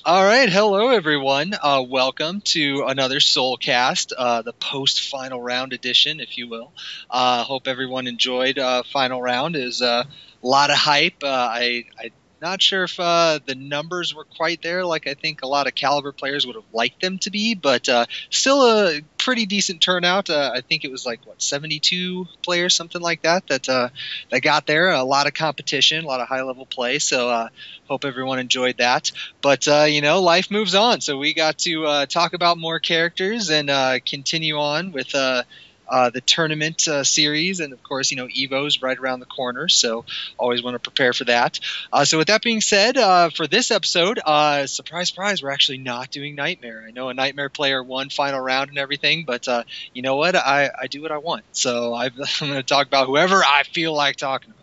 All right, hello everyone. Welcome to another SoulCast, the post-final round edition, if you will. Hope everyone enjoyed final round. It was a lot of hype. I'm not sure if the numbers were quite there, like I think a lot of Caliber players would have liked them to be, but still a pretty decent turnout. I think it was like 72 players, something like that got there. A lot of competition, a lot of high-level play. So hope everyone enjoyed that. But life moves on, so we got to talk about more characters and continue on with the tournament series, and of course, Evo's right around the corner, so always want to prepare for that. So with that being said, for this episode, surprise, surprise, we're actually not doing Nightmare. I know a Nightmare player won final round and everything, but you know what? I do what I want, so I'm going to talk about whoever I feel like talking about.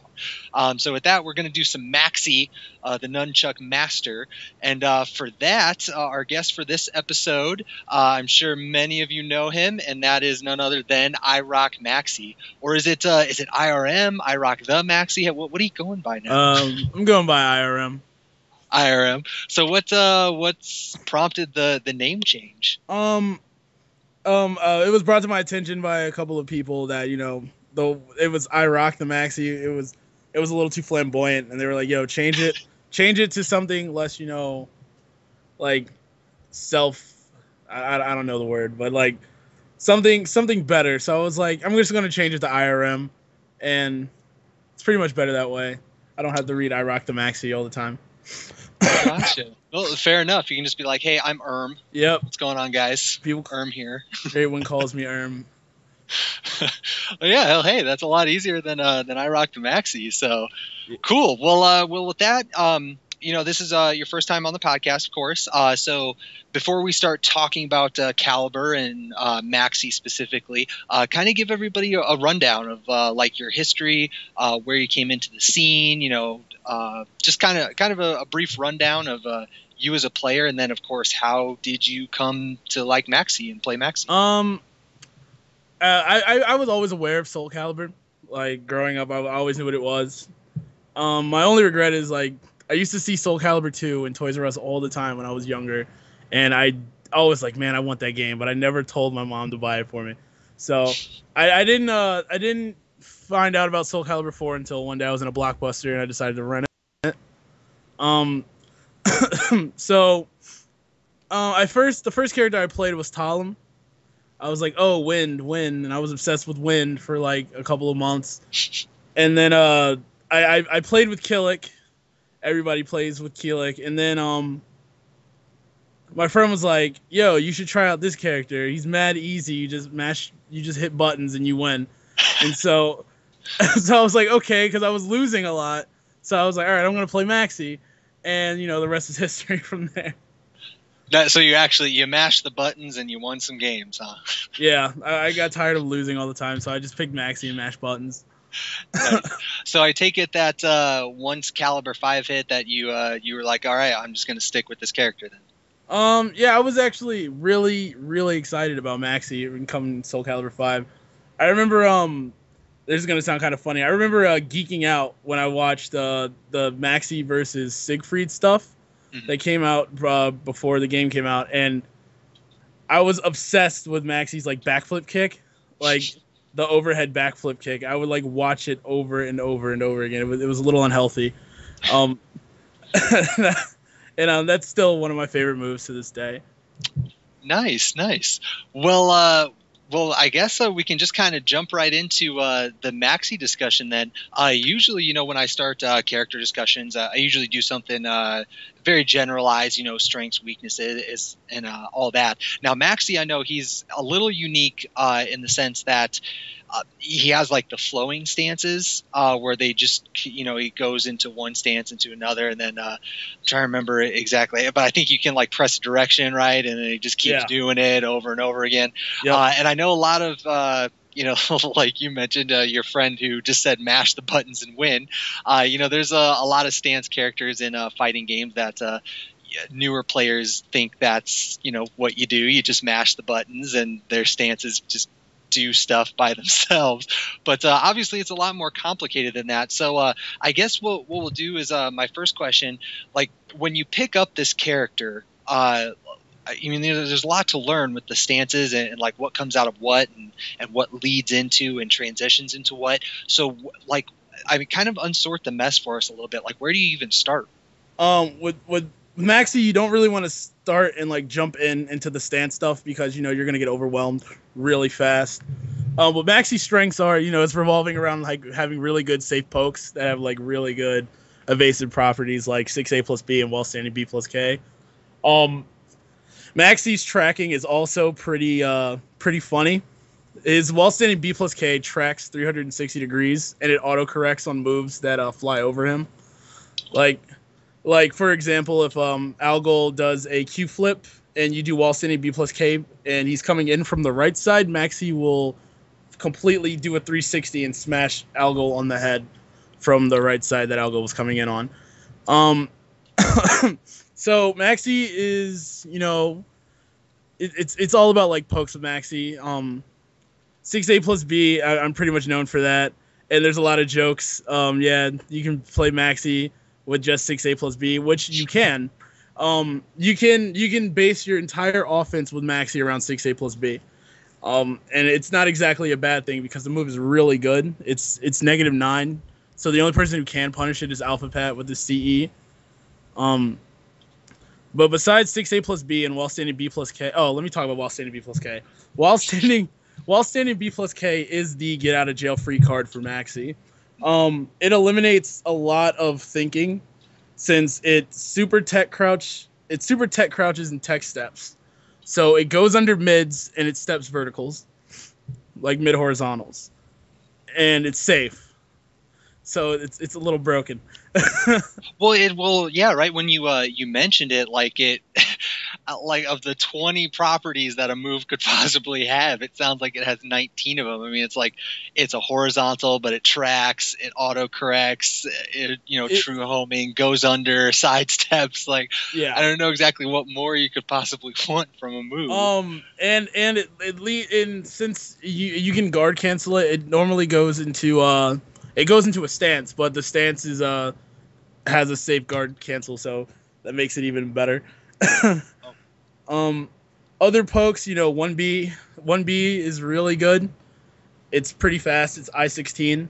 So with that, we're going to do some Maxi, the Nunchuck Master. And for that, our guest for this episode, I'm sure many of you know him, and that is none other than I Rock Maxi. Or is it IRM, I Rock the Maxi? What are you going by now? I'm going by IRM. IRM. So what's prompted the name change? It was brought to my attention by a couple of people that though it was I Rock the Maxi. It was a little too flamboyant, and they were like, "Yo, change it to something less, like self. I don't know the word, but like something better." So I was like, I'm just gonna change it to IRM, and it's pretty much better that way. I don't have to read I Rock the Maxi all the time. Gotcha. Well, fair enough. You can just be like, "Hey, I'm Erm. Yep. What's going on, guys? People Erm here." Everyone calls me Erm. Well, yeah, hell, hey, that's a lot easier than I Rock the Maxi. So cool. Well, with that, this is your first time on the podcast, of course. So before we start talking about Caliber and Maxi specifically, kind of give everybody a rundown of like your history, where you came into the scene. Just kind of a brief rundown of you as a player, and then of course, how did you come to like Maxi and play Maxi? I was always aware of Soul Calibur. Like growing up, I always knew what it was. My only regret is like I used to see Soul Calibur 2 in Toys R Us all the time when I was younger, and I always like, man, I want that game, but I never told my mom to buy it for me. So I didn't find out about Soul Calibur 4 until one day I was in a Blockbuster and I decided to rent it. So the first character I played was Talum. I was like, oh, Wind, and I was obsessed with Wind for like a couple of months. And then I played with Killick. Everybody plays with Killick. And then my friend was like, yo, you should try out this character. He's mad easy. You just hit buttons and you win. And so I was like, okay, because I was losing a lot. So I was like, all right, I'm going to play Maxi. And, the rest is history from there. So you mashed the buttons and you won some games, huh? Yeah, I got tired of losing all the time, so I just picked Maxi and mashed buttons. Nice. So I take it that once Caliber 5 hit, that you were like, all right, I'm just going to stick with this character then. Yeah, I was actually really, really excited about Maxi and coming Soul Calibur 5. I remember, this is going to sound kind of funny. I remember geeking out when I watched the Maxi versus Siegfried stuff. That came out before the game came out, and I was obsessed with Maxi's like backflip kick, like the overhead backflip kick. I would like watch it over and over and over again. It was a little unhealthy, and that's still one of my favorite moves to this day. Nice. Well, I guess we can just kind of jump right into the Maxi discussion then. Usually, when I start character discussions, I usually do something very generalized, strengths, weaknesses, and all that. Now, Maxi, I know he's a little unique in the sense that he has like the flowing stances where they just, he goes into one stance into another, and then I'm trying to remember exactly, but I think you can like press a direction, right, and then he just keeps doing it over and over again. Yep. And I know a lot of like you mentioned, your friend who just said mash the buttons and win. There's a lot of stance characters in fighting games that newer players think that's what you do. You just mash the buttons and their stances just do stuff by themselves. But obviously, it's a lot more complicated than that. So I guess what we'll do is my first question, like when you pick up this character, I mean, there's a lot to learn with the stances and like what comes out of what and what leads into and transitions into what. So like, I mean, kind of unsort the mess for us a little bit. Like, where do you even start? With Maxi, you don't really want to start and like jump into the stance stuff because you're gonna get overwhelmed really fast. What Maxi's strengths are, it's revolving around like having really good safe pokes that have like really good evasive properties like 6A plus B and while standing B plus K. Maxi's tracking is also pretty funny. His while standing B plus K tracks 360 degrees and it auto corrects on moves that fly over him. Like for example, if Algol does a Q flip and you do while standing B plus K and he's coming in from the right side, Maxi will completely do a 360 and smash Algol on the head from the right side that Algol was coming in on. So Maxi is, it's all about like pokes with Maxi. 6A plus B, I'm pretty much known for that. And there's a lot of jokes. Yeah, you can play Maxi with just 6A plus B, which you can. You can base your entire offense with Maxi around 6A plus B. And it's not exactly a bad thing because the move is really good. It's -9. So the only person who can punish it is Alpha Pat with the CE. But besides 6A plus B and while standing B plus K, let me talk about while standing B plus K. While standing B plus K is the get out of jail free card for Maxi. It eliminates a lot of thinking since it super tech crouches and tech steps. So it goes under mids and it steps verticals, like mid horizontals, and it's safe. So it's a little broken. Well, yeah, right. When you mentioned it, like like of the 20 properties that a move could possibly have, it sounds like it has 19 of them. I mean, it's like it's a horizontal, but it tracks, it auto corrects, true homing, goes under, sidesteps. Like, yeah, I don't know exactly what more you could possibly want from a move. And since you can guard cancel it, it normally goes into a stance, but the stance is has a safeguard cancel, so that makes it even better. Other pokes, 1B is really good. It's pretty fast. It's I-16.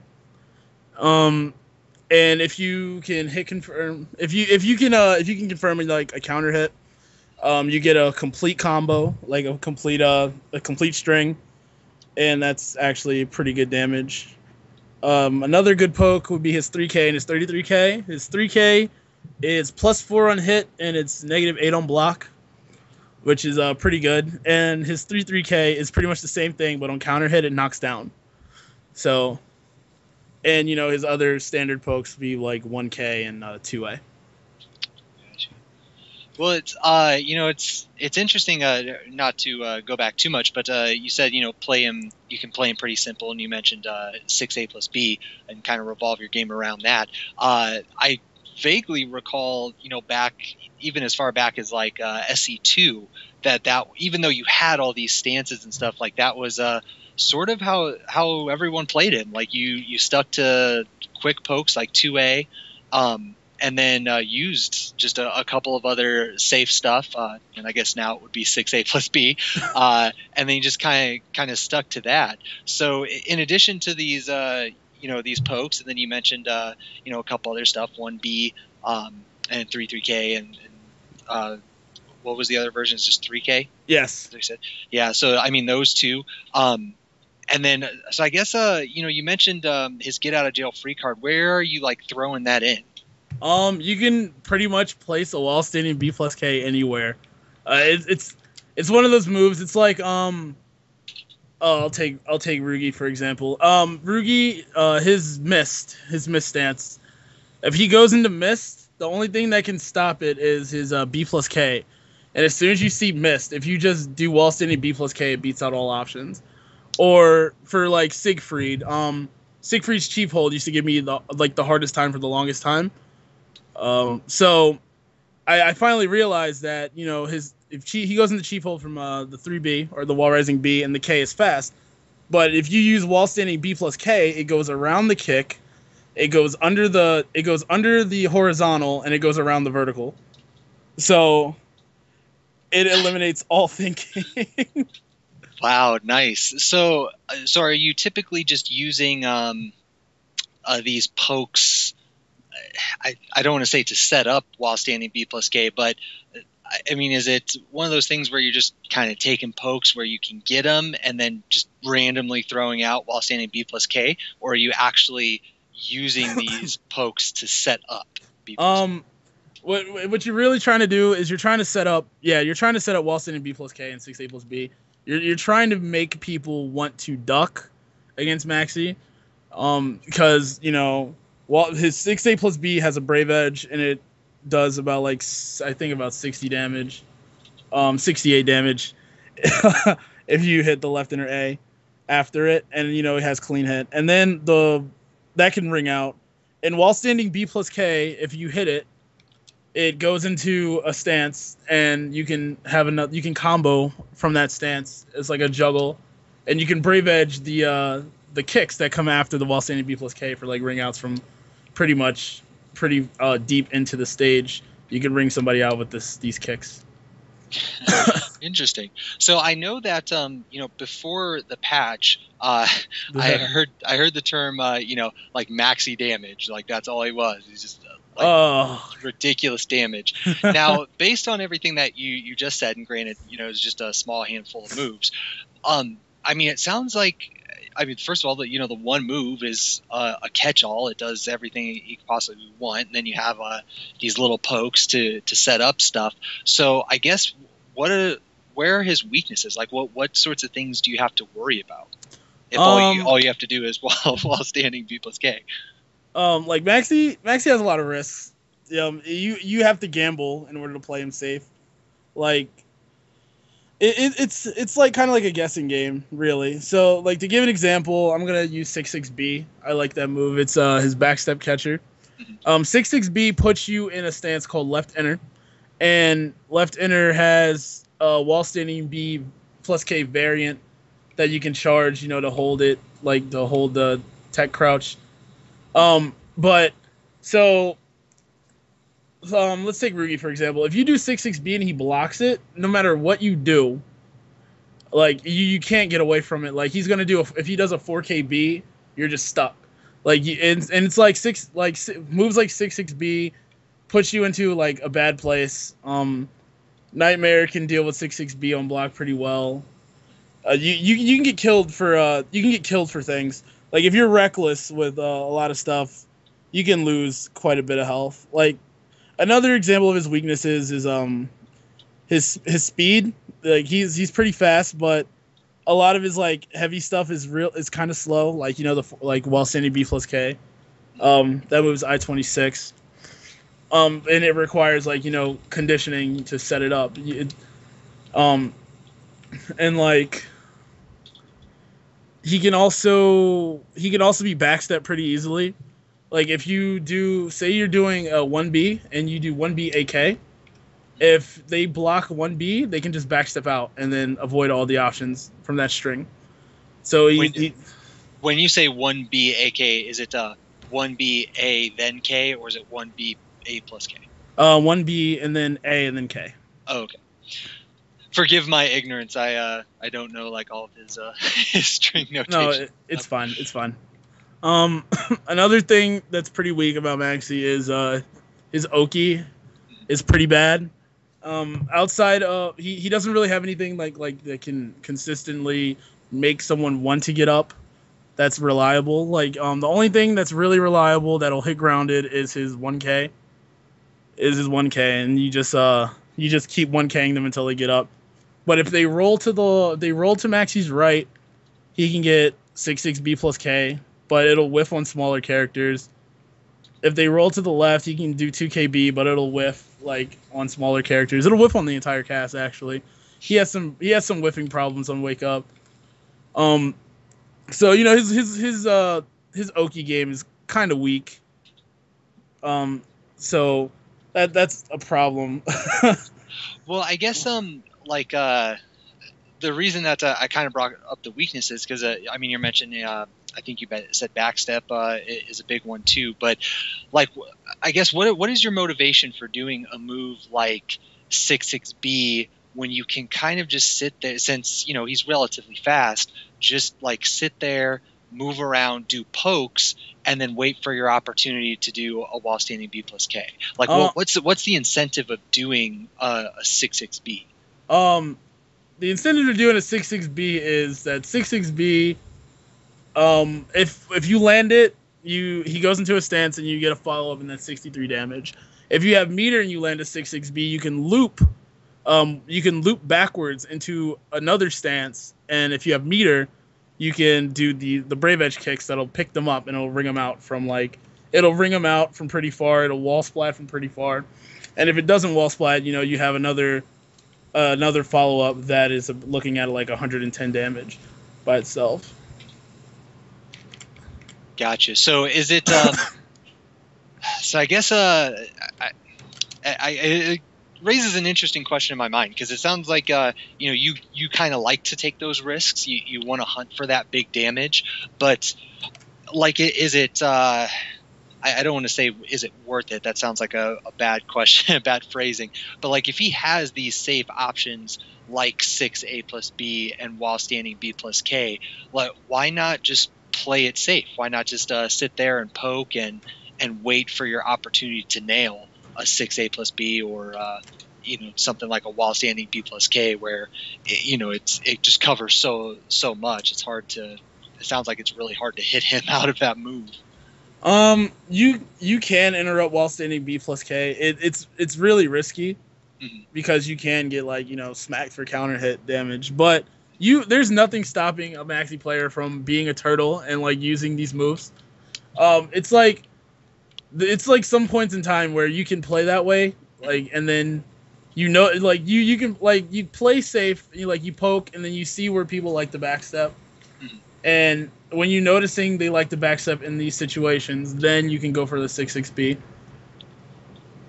And if you can hit confirm, if you can confirm like a counter hit, you get a complete combo, like a complete string, and that's actually pretty good damage. Another good poke would be his 3K and his 33K. His 3K is +4 on hit and it's -8 on block, which is pretty good. And his 33K is pretty much the same thing, but on counter hit it knocks down. So, and his other standard pokes would be like 1K and 2A. Well, it's interesting. Not to go back too much, but you said you can play him pretty simple, and you mentioned 6A plus B and kind of revolve your game around that. I vaguely recall, back even as far back as like SC2, that even though you had all these stances and stuff, like that was sort of how everyone played him. Like you stuck to quick pokes like 2A. And then used just a couple of other safe stuff, and I guess now it would be 6A plus B, and then you just kind of stuck to that. So in addition to these, these pokes, and then you mentioned, a couple other stuff, 1B, and 33K, and what was the other version? It's just 3K? Yes. As I said. Yeah, so I mean those two. And then, so I guess, you mentioned his get out of jail free card. Where are you like throwing that in? You can pretty much place a while standing B plus K anywhere. It's one of those moves. It's like I'll take Rugi for example. Rugi, his mist stance. If he goes into mist, the only thing that can stop it is his B plus K. And as soon as you see mist, if you just do while standing B plus K, it beats out all options. Or for like Siegfried, Siegfried's Chief Hold used to give me the hardest time for the longest time. So I finally realized that, if he goes into Chief Hold from the 3B or the Wall Rising B and the K is fast, But if you use while standing B plus K, it goes around the kick, it goes under the horizontal, and it goes around the vertical. So it eliminates all thinking. Wow, nice. So are you typically just using these pokes? I don't want to say to set up while standing B plus K, but I mean, is it one of those things where you're just kind of taking pokes where you can get them and then just randomly throwing out while standing B plus K, or are you actually using these pokes to set up B plus K? What you're really trying to do is you're trying to set up while standing B plus K and 6A plus B. You're trying to make people want to duck against Maxi, because his 6A plus B has a Brave Edge and it does about I think about 60 damage, 68 damage if you hit the left inner A after it, and it has clean hit, and then that can ring out. And while standing B plus K, if you hit it, it goes into a stance, and you can combo from that stance. It's like a juggle, and you can Brave Edge the kicks that come after the while standing B plus K for ring outs from pretty deep into the stage. You can ring somebody out with these kicks. Interesting. So I know that before the patch, I heard the term Maxi damage. That's all he was. He's just ridiculous damage. Now, based on everything that you just said, and granted, it's just a small handful of moves. I mean, it sounds like. I mean, first of all, the one move is a catch-all. It does everything you could possibly want, and then you have these little pokes to set up stuff. So I guess where are his weaknesses? What sorts of things do you have to worry about if all you have to do is while standing B plus K? Maxi has a lot of risks. You have to gamble in order to play him safe. It's kind of like a guessing game, really. So, to give an example, I'm gonna use 6-6B. I like that move. It's his backstep catcher. 6-6B puts you in a stance called left inner, and left inner has while standing B plus K variant that you can charge, to hold it, to hold the tech crouch. But so. Let's take Rugi, for example. If you do 6-6B and he blocks it, no matter what you do, you can't get away from it. He's gonna if he does a 4KB, you're just stuck. And it's moves like 6-6B puts you into a bad place. Nightmare can deal with 6-6B on block pretty well. You can get killed for things. If you're reckless with a lot of stuff, you can lose quite a bit of health. Another example of his weaknesses is his speed. He's pretty fast, but a lot of his heavy stuff is kind of slow. While standing B plus K, that moves I-26. And it requires conditioning to set it up. And he can also be backstep pretty easily. If you say you're doing a 1B and you do 1B AK, if they block 1B, they can just backstep out and then avoid all the options from that string. So when you say 1B AK, is it 1B A then K, or is it 1B A plus K? 1B and then A and then K. Oh, okay. Forgive my ignorance. I don't know all of his string notation. No, it's fine. It's fine. Another thing that's pretty weak about Maxi is his Oki is pretty bad. Outside of he doesn't really have anything that can consistently make someone want to get up. That's reliable. The only thing that's really reliable that'll hit grounded is his 1K. And you just keep 1K'ing them until they get up. But if they roll to Maxi's right, he can get 6-6B plus K. But it'll whiff on smaller characters. If they roll to the left, you can do 2KB, but it'll whiff on smaller characters. It'll whiff on the entire cast, actually. He has some whiffing problems on Wake Up. So his Oki game is kind of weak. So that's a problem. Well, I guess the the reason that I kind of brought up the weaknesses because I mean you're mentioning I think you said backstep is a big one too, but like I guess what is your motivation for doing a move like 6-6B when you can kind of just sit there, since he's relatively fast, just like sit there, move around, do pokes, and then wait for your opportunity to do a while standing B plus K. Like what's the incentive of doing a 6-6B? The incentive of doing a 6-6B is that 6-6B, if you land it, he goes into a stance and you get a follow up and that's 63 damage. If you have meter and you land a 6-6B, you can loop backwards into another stance, and if you have meter, you can do the Brave Edge kicks that'll pick them up and it'll ring them out from pretty far. It'll wall splat from pretty far, and if it doesn't wall splat, you have another follow up that is looking at like 110 damage by itself. Gotcha. So is it? So I guess it raises an interesting question in my mind because it sounds like you kind of like to take those risks. You want to hunt for that big damage, but like is it? I don't want to say is it worth it. That sounds like a bad question, bad phrasing. But like if he has these safe options like 6A plus B and while standing B plus K, like why not just play it safe? Why not just sit there and poke and wait for your opportunity to nail a 6A plus B or something like a while standing B plus K where it just covers so much. It sounds like it's really hard to hit him out of that move. You can interrupt while standing B plus K. It's really risky because you can get smacked for counter hit damage, but there's nothing stopping a Maxi player from being a turtle and using these moves. It's like some points in time where you can play that way, and then you can you play safe, you poke, and then you see where people like the backstep, and when you're noticing they like the backstep in these situations, then you can go for the 6-6B.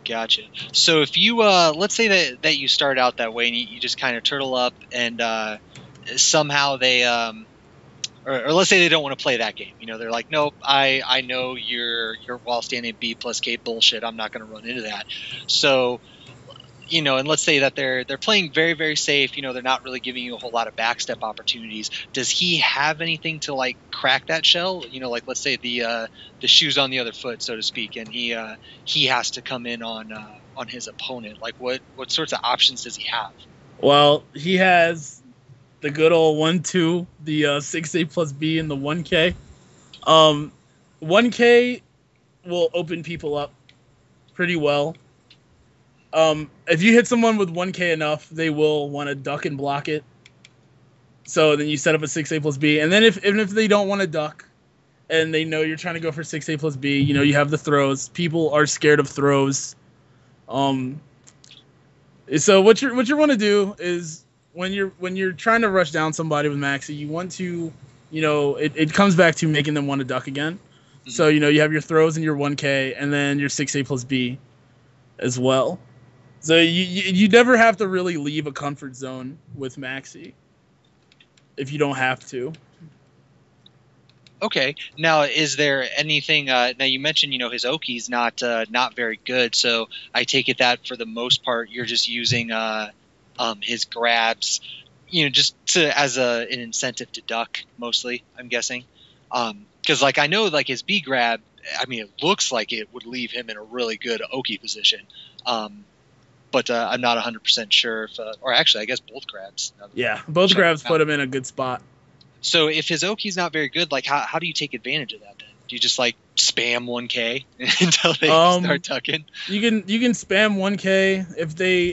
Gotcha. So if you let's say that you start out that way and you just kind of turtle up and somehow they or let's say they don't want to play that game. They're like, nope, I know you're while standing B plus K bullshit. I'm not going to run into that. So, and let's say that they're playing very, very safe. They're not really giving you a whole lot of backstep opportunities. Does he have anything to crack that shell? Let's say the shoe's on the other foot, so to speak, and he has to come in on his opponent. What sorts of options does he have? Well, he has the good old 1-2, the 6A plus B and the 1K. 1K will open people up pretty well. If you hit someone with 1K enough, they will want to duck and block it. So then you set up a 6A plus B. And then even if they don't want to duck and they know you're trying to go for 6A plus B, you have the throws. People are scared of throws. So what you want to do is when you're trying to rush down somebody with Maxi, you want to, it comes back to making them want to duck again. Mm-hmm. So, you have your throws and your 1K and then your 6A plus B as well. So you never have to really leave a comfort zone with Maxi if you don't have to. Okay. Now, is there anything? Now you mentioned his Oki's not very good. So I take it that for the most part you're just using his grabs, just as an incentive to duck mostly. I'm guessing, because I know his B grab. I mean, it looks like it would leave him in a really good Oki position. But I'm not 100% sure if, or actually, I guess both grabs. Yeah, both grabs put him in a good spot. So if his Oki's not very good, how do you take advantage of that then? Do you just spam 1K until they start tucking? You can spam 1K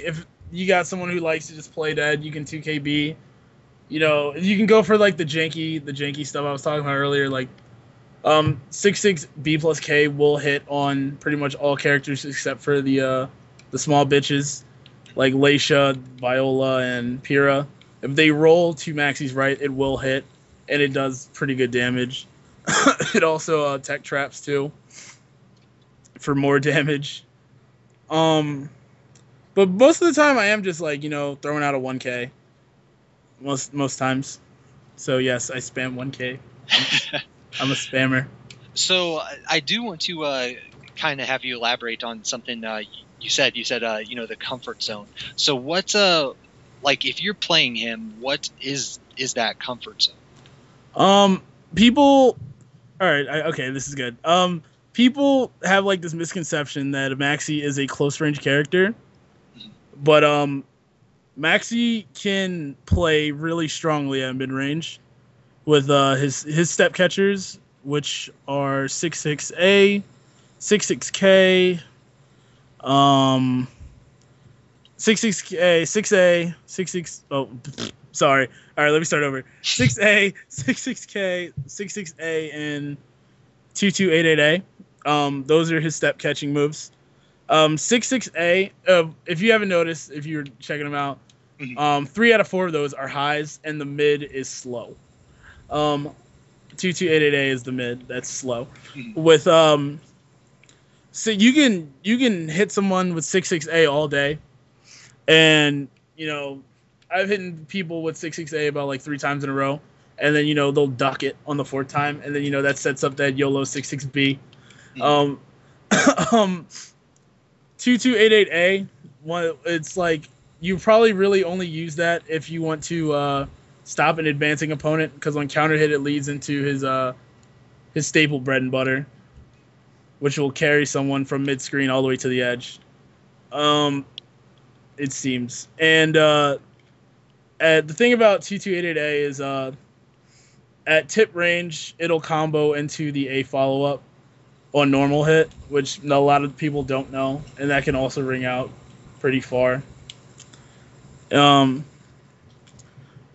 if you got someone who likes to just play dead. You can 2KB. You can go for the janky stuff I was talking about earlier. 6-6 B plus K will hit on pretty much all characters except for the small bitches like Leisha, Viola, and Pyrrha. If they roll to Maxi's right, it will hit, and it does pretty good damage. It also tech traps too for more damage. But most of the time I am just throwing out a 1K. most times. So yes, I spam 1K. I'm a spammer. So I do want to kind of have you elaborate on something you said. You said the comfort zone. So what's like if you're playing him, what is that comfort zone? People. All right. Okay, this is good. People have like this misconception that Maxi is a close range character, but Maxi can play really strongly at mid range with his step catchers, which are 66A, 66K, 66K, 6A, 66. Oh, sorry. All right, let me start over. 6A, 66K, 66A, and 2288A. Those are his step catching moves. 66A. If you haven't noticed, if you're checking them out, 3 out of 4 of those are highs, and the mid is slow. 2288A is the mid. That's slow. With so you can hit someone with 66A all day, and I've hit people with 66A about like 3 times in a row, and then they'll duck it on the 4th time, and then that sets up that YOLO 66B. 2288A, it's like you probably really only use that if you want to stop an advancing opponent, because on counter hit it leads into his staple bread and butter, which will carry someone from mid screen all the way to the edge. It seems. And the thing about 2288A is at tip range it'll combo into the A follow up on normal hit, which a lot of people don't know, and that can also ring out pretty far.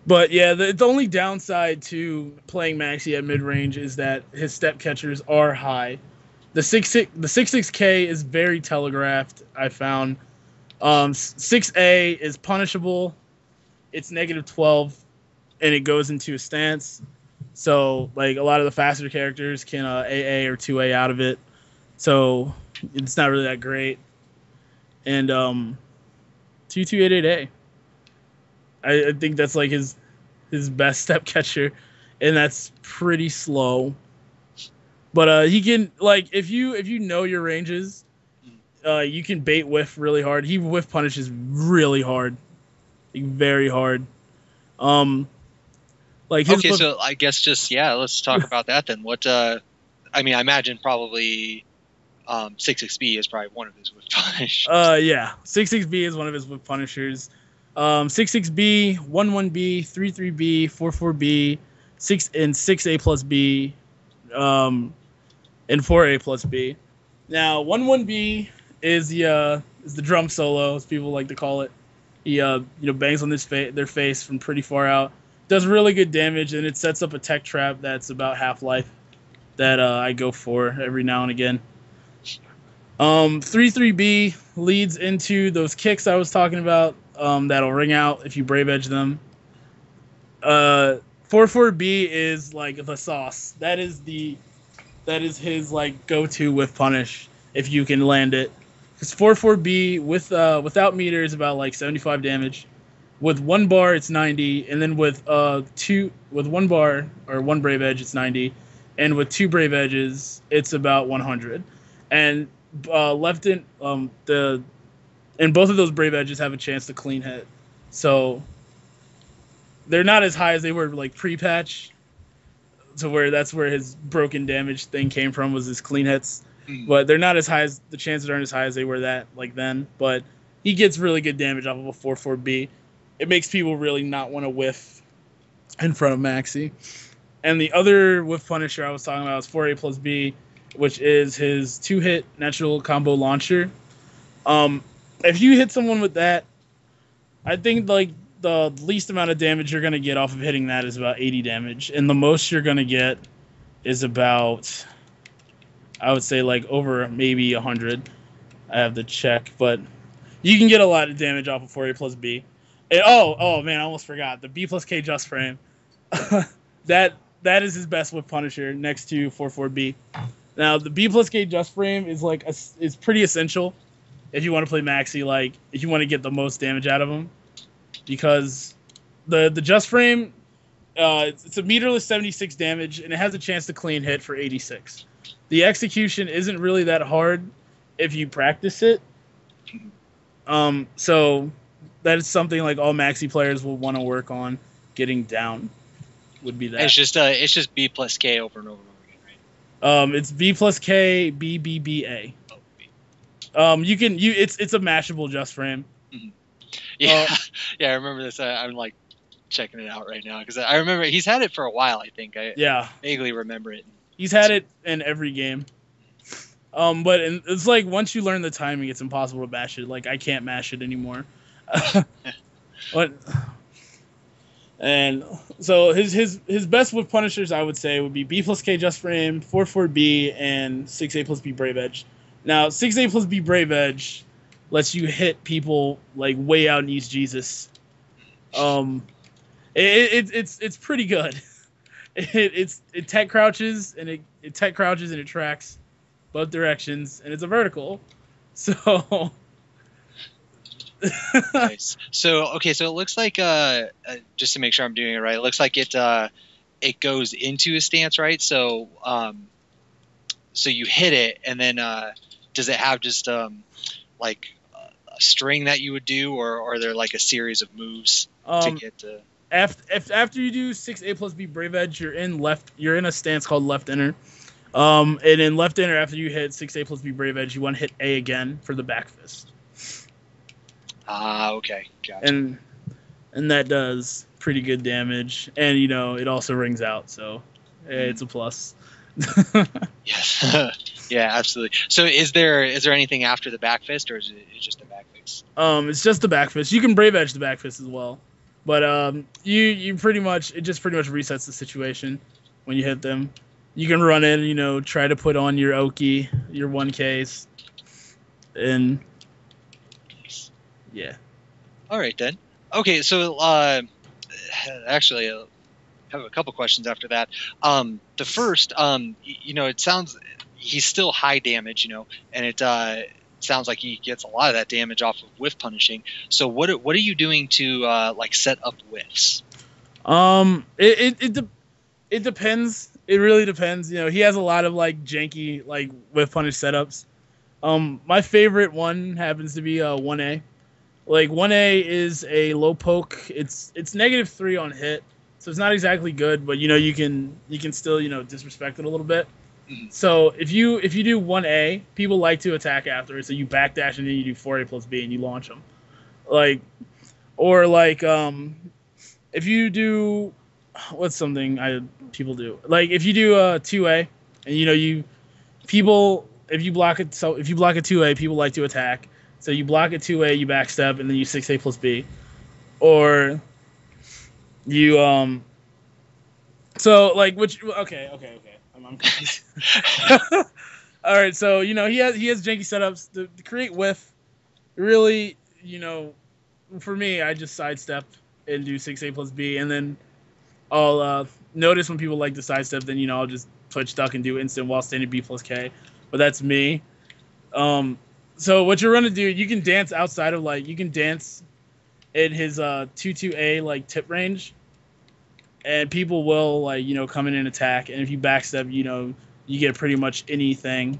But yeah, the only downside to playing Maxi at mid range is that his step catchers are high. The 66K is very telegraphed, I found. 6A is punishable. It's -12, and it goes into a stance. So, like, a lot of the faster characters can AA or 2A out of it. So, it's not really that great. And 2288A. I think that's, like, his best step catcher. And that's pretty slow. But he can, like, if you know your ranges, you can bait Whiff really hard. He Whiff punishes really hard. Like, very hard. Like his okay, so I guess let's talk about that then. What I imagine probably 66B is probably one of his Whiff punishers. Yeah, 66B is one of his Whiff punishers. 66B, 11B, 33B, 44B, 6A plus B, and 4A plus B. Now 11B is the drum solo, as people like to call it. He bangs on their face from pretty far out. Does really good damage, and it sets up a tech trap that's about half-life that I go for every now and again. 33B leads into those kicks I was talking about that'll ring out if you Brave Edge them. 44B is like the sauce. That is his like go-to with punish if you can land it. Because 44B without meter is about like 75 damage. With 1 bar, it's 90, and then with 1 bar or 1 Brave Edge, it's 90, and with 2 Brave Edges, it's about 100. And both of those Brave Edges have a chance to clean hit, so they're not as high as they were like pre-patch, to where that's where his broken damage thing came from, was his clean hits. But they're not as high as the chances aren't as high as they were then. But he gets really good damage off of a 4/4B. It makes people really not want to whiff in front of Maxi. And the other whiff punisher I was talking about is 4A plus B, which is his 2-hit natural combo launcher. If you hit someone with that, I think like the least amount of damage you're going to get off of hitting that is about 80 damage. And the most you're going to get is about, I would say, like over maybe 100. I have to check, but you can get a lot of damage off of 4A plus B. And, oh man, I almost forgot the B plus K just frame. that is his best whip punisher next to 4/4B. Now the B plus K just frame is like is pretty essential if you want to play Maxi. Like if you want to get the most damage out of him, because The just frame, it's a meterless 76 damage, and it has a chance to clean hit for 86. The execution isn't really that hard if you practice it. So that is something like all Maxi players will want to work on getting down. Would be that. It's just B plus K over and over and over again, right? It's B plus K, B, B, B, A. Oh, B. It's a mashable just frame. Mm-hmm. Yeah, yeah, I remember this. I'm like checking it out right now because I remember he's had it for a while. I think I vaguely remember it. He's had it in every game. But it's like once you learn the timing, it's impossible to mash it. Like I can't mash it anymore. But and so his best with punishers I would say would be B plus K just frame, 4/4B, and 6A plus B brave edge. Now 6A plus B brave edge lets you hit people like way out in East Jesus. It's pretty good. It tech crouches and it tracks both directions, and it's a vertical. So nice. So it looks like just to make sure I'm doing it right, it looks like it goes into a stance, right? So you hit it, and then does it have just like a string that you would do, or are there like a series of moves to get to? After you do 6A plus B brave edge, you're in a stance called left inner. And in left inner, after you hit 6A plus B brave edge, you want to hit A again for the back fist. Okay, gotcha. And that does pretty good damage, and it also rings out, so it's a plus. Yes. Yeah, absolutely. So is there anything after the back fist, or is it just the back fist? It's just the back fist. You can brave edge the back fist as well, but you pretty much resets the situation when you hit them. You can run in, try to put on your Oki, your 1Ks, and yeah. All right then. Okay, so actually, I have a couple questions after that. The first, it sounds he's still high damage, and it sounds like he gets a lot of that damage off of whiff punishing. So what are you doing to like set up whiffs? It depends. It really depends. He has a lot of like janky like whiff punish setups. My favorite one happens to be 1A. Like 1A is a low poke. It's -3 on hit, so it's not exactly good, but you can still disrespect it a little bit. Mm-hmm. So if you do 1A, people like to attack after it, so you backdash and then you do 4A plus B and you launch them. If you do what's something people do, like if you do 2A and if you block it, so if you block a 2A, people like to attack. So you block a 2A, you backstep, and then you 6A plus B. Or you so like okay. I'm confused. All right, so he has janky setups to create whiff. Really, for me, I just sidestep and do 6A plus B, and then I'll notice when people like to sidestep, then I'll just twitch duck and do instant while standing B plus K. But that's me. So what you're gonna do, you can dance outside of you can dance in his 2-2A like tip range, and people will come in and attack. And if you backstep, you get pretty much anything,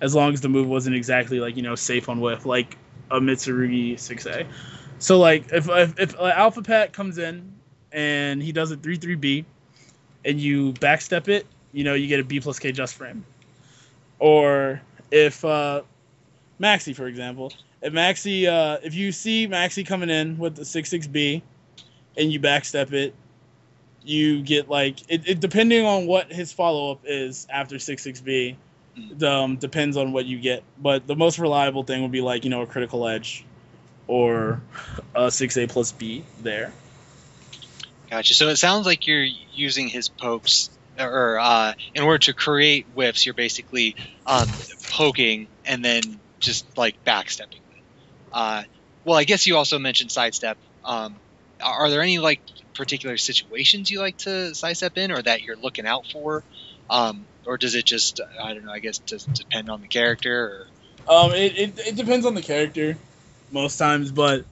as long as the move wasn't exactly safe on whiff, like a Mitsurugi 6A. So if Alpha Pat comes in and he does a 3-3B, and you backstep it, you get a B plus K just frame. Or if Maxi, for example, if you see Maxi coming in with the 6-6B and you backstep it, you get it depending on what his follow up is after 6-6B. Depends on what you get, but the most reliable thing would be a critical edge or a 6A plus B there. Gotcha. So it sounds like you're using his pokes, or in order to create whiffs, you're basically poking and then just backstepping. Well, I guess you also mentioned sidestep. Are there any particular situations you like to sidestep in, or that you're looking out for, or does it just I don't know? I guess just depend on the character. Or... It depends on the character most times, but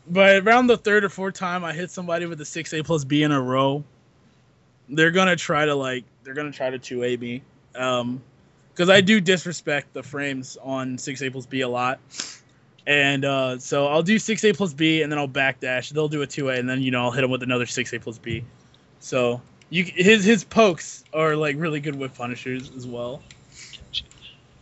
But around the third or fourth time I hit somebody with a 6A plus B in a row, they're gonna try to 2A me. Because I do disrespect the frames on 6A plus B a lot. And so I'll do 6A plus B, and then I'll backdash. They'll do a 2A, and then I'll hit them with another 6A plus B. So his pokes are like really good whiff punishers as well.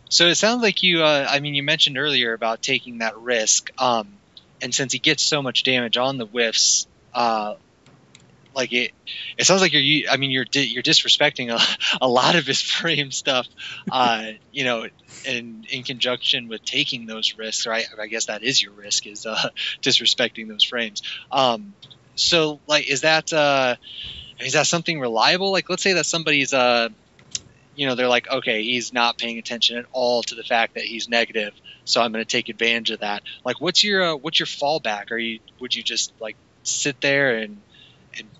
So it sounds like you. You mentioned earlier about taking that risk. And since he gets so much damage on the whiffs, it sounds like you're disrespecting a lot of his frame stuff, and in conjunction with taking those risks, right? I guess that is your risk, is disrespecting those frames. So like, is that something reliable? Like, let's say that somebody's they're like, okay, he's not paying attention at all to the fact that he's negative, so I'm going to take advantage of that. Like, what's your fallback? Would you just like sit there and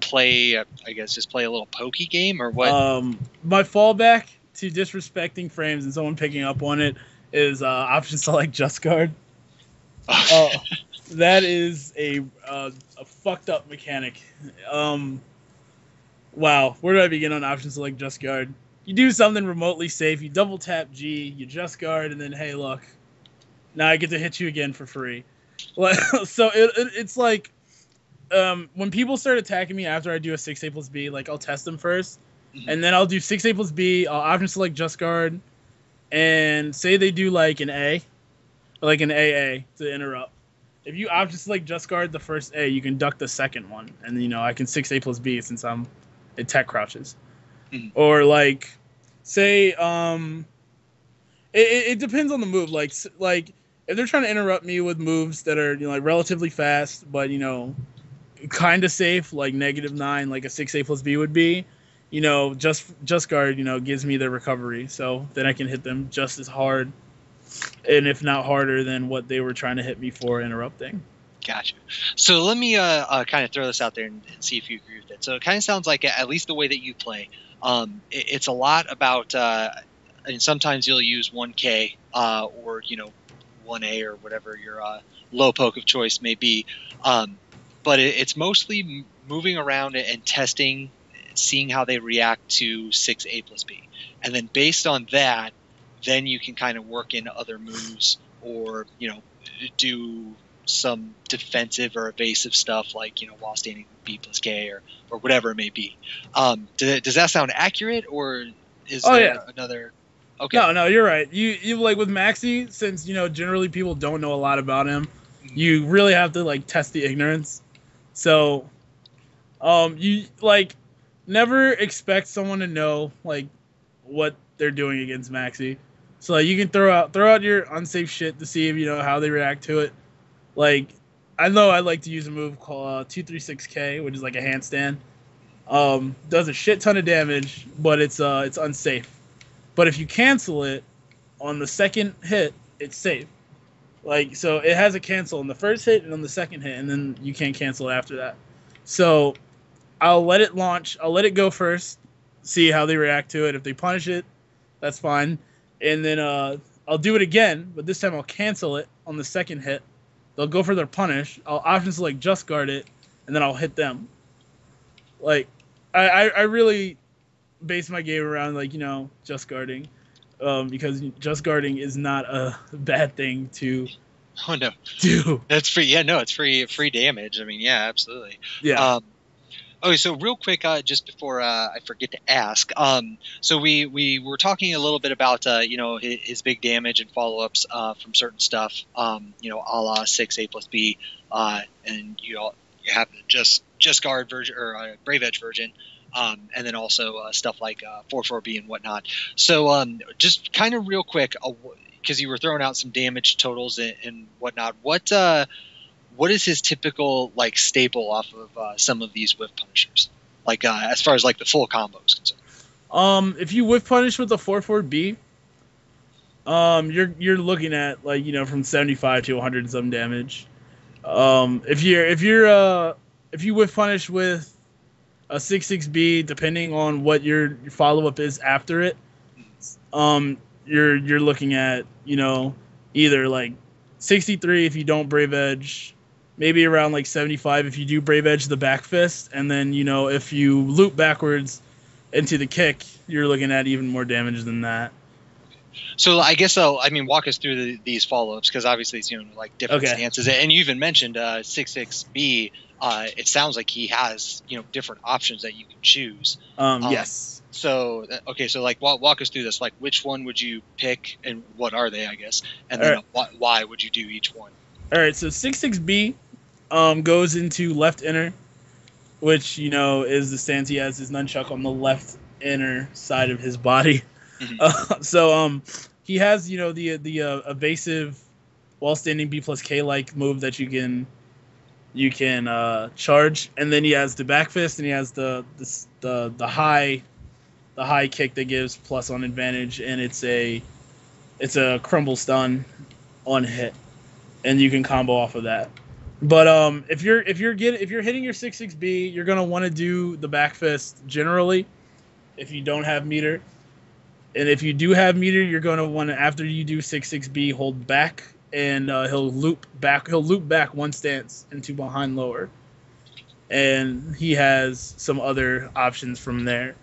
play, I guess, just play a little pokey game, or what? My fallback to disrespecting frames and someone picking up on it is option select just guard. That is a fucked up mechanic. Wow, where do I begin on option select just guard? You do something remotely safe, you double tap G, you just guard, and then hey, look, now I get to hit you again for free. So it's like, when people start attacking me after I do a 6A plus B, like, I'll test them first, and then I'll do 6A plus B, I'll option select just guard, and say they do like an A, or like an AA to interrupt. If you option select just guard the first A, you can duck the second one, and I can 6A plus B since it tech crouches. Or like, say, it depends on the move. Like if they're trying to interrupt me with moves that are like relatively fast, but kind of safe, like -9, like a 6A plus B would be, just guard, gives me the recovery, so then I can hit them just as hard, and if not harder than what they were trying to hit me for interrupting. Gotcha. So let me kind of throw this out there and see if you agree with it. So it kind of sounds like, at least the way that you play, it's a lot about, and sometimes you'll use 1K or 1A or whatever your low poke of choice may be, but it's mostly moving around and testing, seeing how they react to 6A plus B, and then based on that, then you can kind of work in other moves, or do some defensive or evasive stuff, like while standing B plus K or whatever it may be. Does that sound accurate, or is there another? Okay. No, you're right. You like with Maxi, since generally people don't know a lot about him, you really have to like test the ignorance. So, you like never expect someone to know like what they're doing against Maxi. So like, you can throw out your unsafe shit to see if how they react to it. Like, I know I like to use a move called 236K, which is like a handstand. Does a shit ton of damage, but it's unsafe. But if you cancel it on the second hit, it's safe. Like, so it has a cancel on the first hit and on the second hit, and then you can't cancel it after that. So I'll let it launch. I'll let it go first, see how they react to it. If they punish it, that's fine. And then I'll do it again, but this time I'll cancel it on the second hit. They'll go for their punish. I'll option select just guard it, and then I'll hit them. Like, I really base my game around like just guarding, because just guarding is not a bad thing to. Oh no, do. That's free. Yeah, no, it's free damage. I mean, yeah, absolutely. Yeah. Okay, so real quick, just before I forget to ask, so we were talking a little bit about his big damage and follow-ups from certain stuff, a la 6A plus B, and you have the just guard version, or Brave Edge version, and then also stuff like 4/4B and whatnot. So just kind of real quick, because you were throwing out some damage totals and whatnot, what is his typical like staple off of some of these whiff punishers, like as far as like the full combo is concerned? If you whiff punish with the 4/4B, you're looking at like from 75 to 100 and some damage. If you whiff punish with a 6/6B, depending on what your follow up is after it, you're looking at either like 63 if you don't Brave Edge, maybe around like 75 if you do Brave Edge the back fist, and then if you loop backwards into the kick, you're looking at even more damage than that. So I guess walk us through these follow-ups, because obviously it's like different stances, and you even mentioned 6-6B. It sounds like he has different options that you can choose. Yes. So like walk us through this. Like, which one would you pick, and what are they? I guess, and then why would you do each one? All right. So 6-6B goes into left inner, which is the stance. He has his nunchuck on the left inner side of his body. Mm-hmm. So he has the evasive while standing B plus K like move that you can charge, and then he has the back fist, and he has the high kick that gives plus on advantage, and it's a crumble stun on hit, and you can combo off of that. But if you're hitting your 6-6B, you're gonna want to do the back fist generally if you don't have meter. And if you do have meter, you're going to want to, after you do 6-6B, hold back, and he'll loop back one stance into behind lower. And he has some other options from there.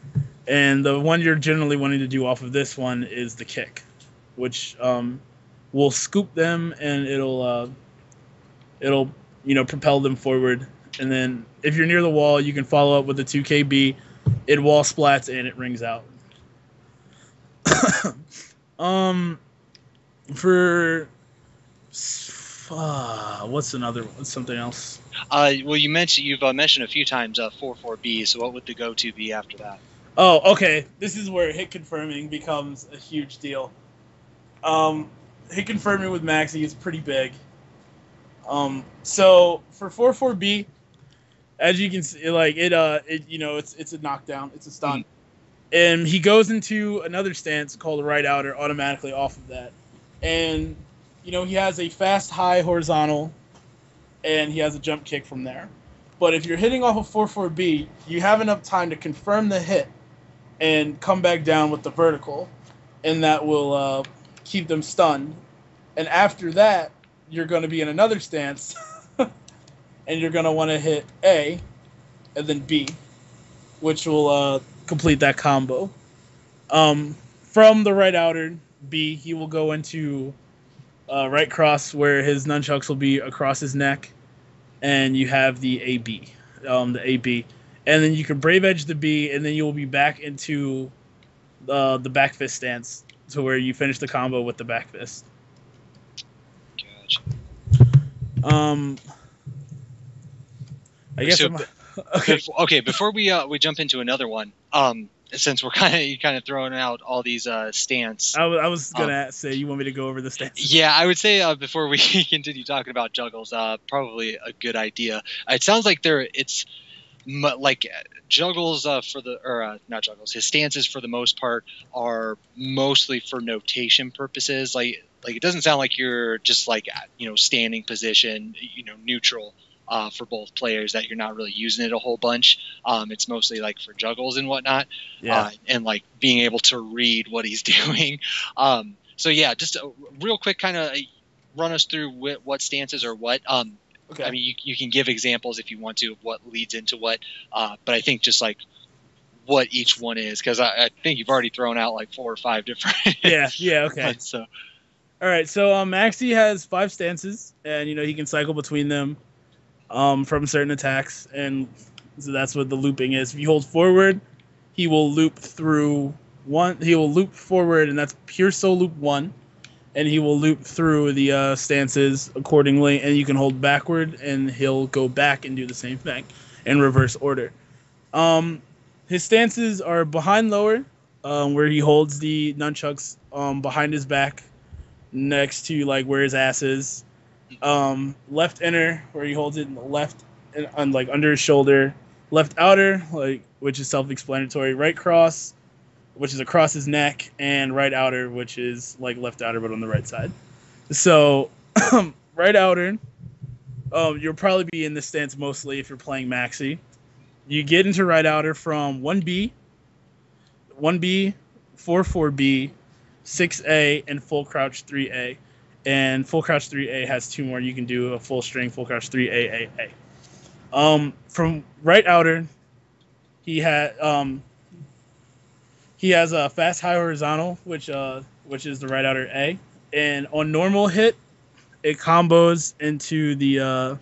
And the one you're generally wanting to do off of this one is the kick, which will scoop them, and it'll propel them forward. And then if you're near the wall, you can follow up with the 2KB. It wall splats and it rings out. For what's something else? Well, you've mentioned a few times 4-4B. So what would the go-to be after that? Oh, okay. This is where hit confirming becomes a huge deal. Hit confirming with Maxi is pretty big. So for 4-4B, as you can see, it's a knockdown, it's a stun. Mm-hmm. And he goes into another stance called the right outer automatically off of that. And, he has a fast high horizontal, and he has a jump kick from there. But if you're hitting off of 4-4B, you have enough time to confirm the hit and come back down with the vertical, and that will keep them stunned. And after that, you're going to be in another stance, and you're going to want to hit A and then B, which will complete that combo. From the right outer B, he will go into right cross, where his nunchucks will be across his neck, and you have the AB, and then you can brave edge the B, and then you will be back into the back fist stance, to where you finish the combo with the back fist. Gotcha. I guess. So, okay. Before we jump into another one, since we're kind of throwing out all these stance, I was gonna say, you want me to go over the stance? Yeah, I would say before we continue talking about juggles, probably a good idea. It sounds like like juggles not juggles. His stances for the most part are mostly for notation purposes. Like it doesn't sound like you're just like standing position, neutral. For both players, that you're not really using it a whole bunch. It's mostly like for juggles and whatnot, and like being able to read what he's doing. So yeah, just real quick, kind of run us through what stances are what. Okay. I mean, you can give examples if you want to of what leads into what, but I think just like what each one is, because I think you've already thrown out like 4 or 5 different. Yeah, okay. So, all right, so Maxi has 5 stances, and he can cycle between them. From certain attacks, and so that's what the looping is. If you hold forward, he will loop through one. He will loop forward, and that's pure soul loop 1, and he will loop through the stances accordingly. And you can hold backward, and he'll go back and do the same thing in reverse order. His stances are behind lower, where he holds the nunchucks behind his back, next to like where his ass is. Left inner, where he holds it in the left and like under his shoulder. Left outer, which is self-explanatory. Right cross, which is across his neck, and right outer, which is like left outer but on the right side. So right outer, you'll probably be in this stance mostly if you're playing Maxi. You get into right outer from 1B, 4-4B, 6A, and full crouch 3A. and full crouch 3A has 2 more. You can do a full string full crouch 3A A. From right outer, he has a fast high horizontal, which is the right outer A, and on normal hit, it combos into the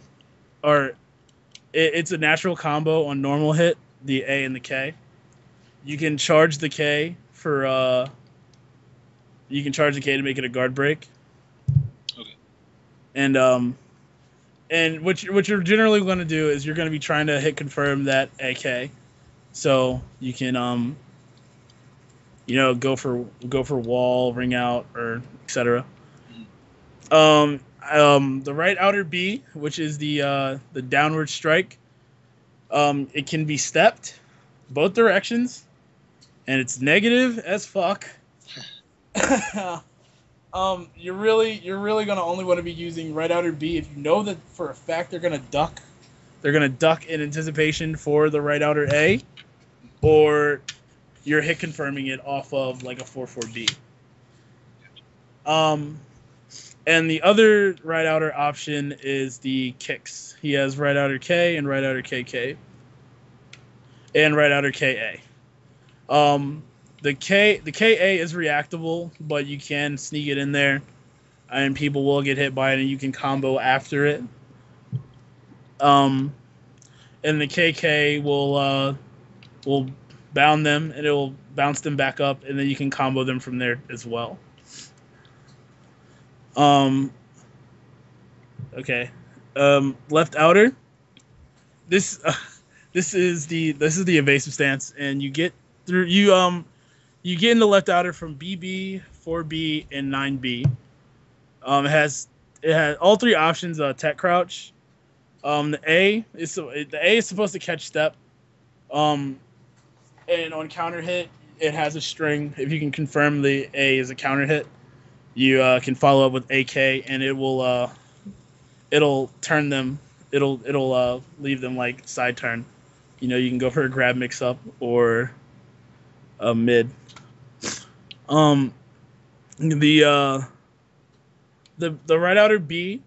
it's a natural combo on normal hit, the A and the K. You can charge the K to make it a guard break. Okay. And what you're generally going to do is you're going to be trying to hit confirm that AK, so you can go for wall, ring out, or etc. The right outer B, which is the downward strike, it can be stepped both directions, and it's negative as fuck. You're really gonna only want to be using right outer B if you know that for a fact they're gonna duck. They're gonna duck in anticipation for the right outer A, or you're hit confirming it off of like a 4/4B. And the other right outer option is the kicks. He has right outer K and right outer KK, and right outer KA. The KA is reactable, but you can sneak it in there, and people will get hit by it, and you can combo after it. And the KK will bound them, and it will bounce them back up, and then you can combo them from there as well. Okay. Left outer. This is the evasive stance, and you get through you get into left outer from BB, 4B, and 9B. It has all 3 options. Tech crouch. The A is supposed to catch step. And on counter hit, it has a string. If you can confirm the A is a counter hit, you can follow up with AK, and it'll turn them. It'll leave them like side turn. You can go for a grab mix up or a mid. The right outer B,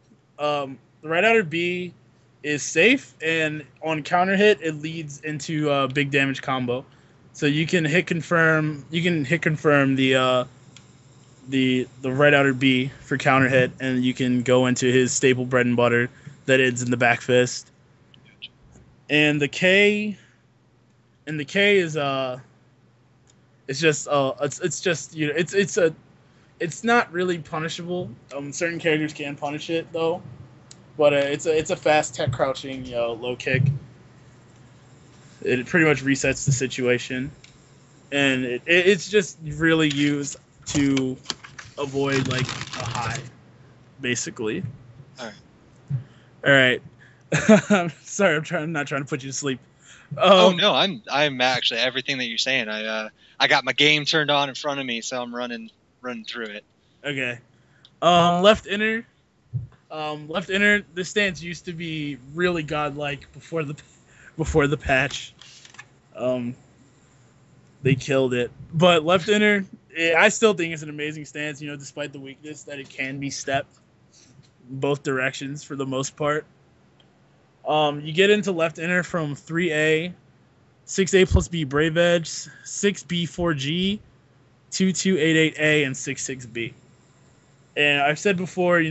is safe, and on counter hit it leads into a big damage combo. So you can hit confirm. You can hit confirm the right outer B for counter hit, and you can go into his staple bread and butter that ends in the back fist. And the K is it's not really punishable. Certain characters can punish it though, but it's a fast tech crouching low kick. It pretty much resets the situation, and it's just really used to avoid like a high, basically. All right. Sorry, I'm not trying to put you to sleep. Oh no, I'm actually everything that you're saying. I got my game turned on in front of me, so I'm running through it. Okay. Left inner. This stance used to be really godlike before the patch. They killed it, but left inner, I still think it's an amazing stance. Despite the weakness that it can be stepped both directions for the most part. You get into left inner from 3A, 6A plus B Brave Edge, 6B 4G, 2288A, and 66B. And I've said before,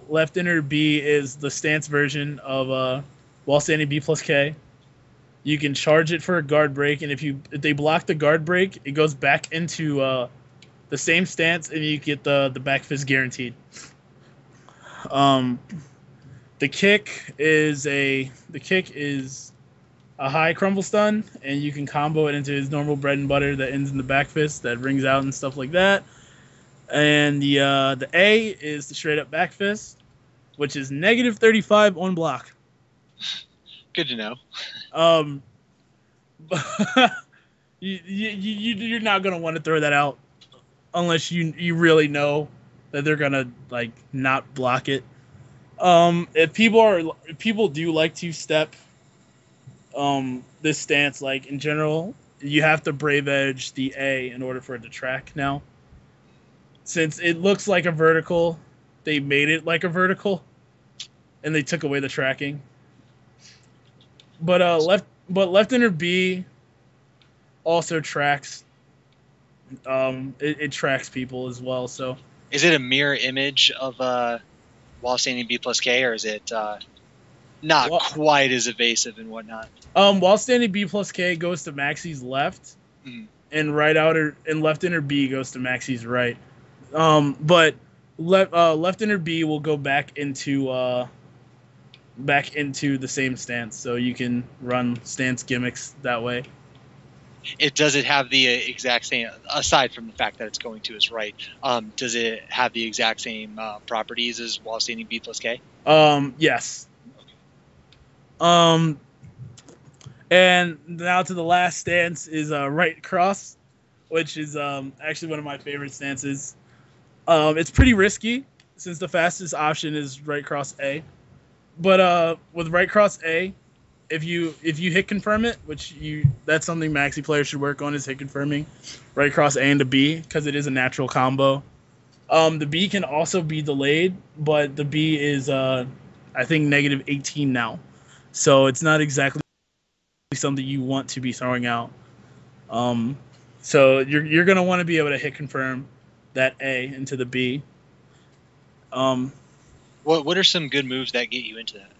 left inner B is the stance version of while standing B plus K. You can charge it for a guard break, and if they block the guard break, it goes back into the same stance, and you get the back fist guaranteed. The kick is a high crumble stun, and you can combo it into his normal bread and butter that ends in the back fist that rings out and stuff like that. And the A is the straight up back fist, which is negative 35 on block. Good to know. You're not gonna want to throw that out unless you really know that they're gonna like not block it. If people do like to step this stance, like in general, you have to Brave Edge the A in order for it to track now. Since it looks like a vertical, they made it like a vertical, and they took away the tracking. But left inner B also tracks. It tracks people as well. So is it a mirror image of while standing B plus K, or is it not quite as evasive and whatnot? While standing B plus K goes to Maxi's left, and left inner B goes to Maxi's right. But left inner B will go back into the same stance, so you can run stance gimmicks that way. Does it have the exact same, aside from the fact that it's going to his right, does it have the exact same properties as while standing B plus K? Yes. And now to the last stance is right cross, which is actually one of my favorite stances. It's pretty risky since the fastest option is right cross A. But with right cross A, if you hit confirm it, that's something Maxi players should work on, is hit confirming right cross A into B, because it is a natural combo. The B can also be delayed, but the B is I think negative 18 now, so it's not exactly something you want to be throwing out. So you're gonna want to be able to hit confirm that A into the B. What are some good moves that get you into that?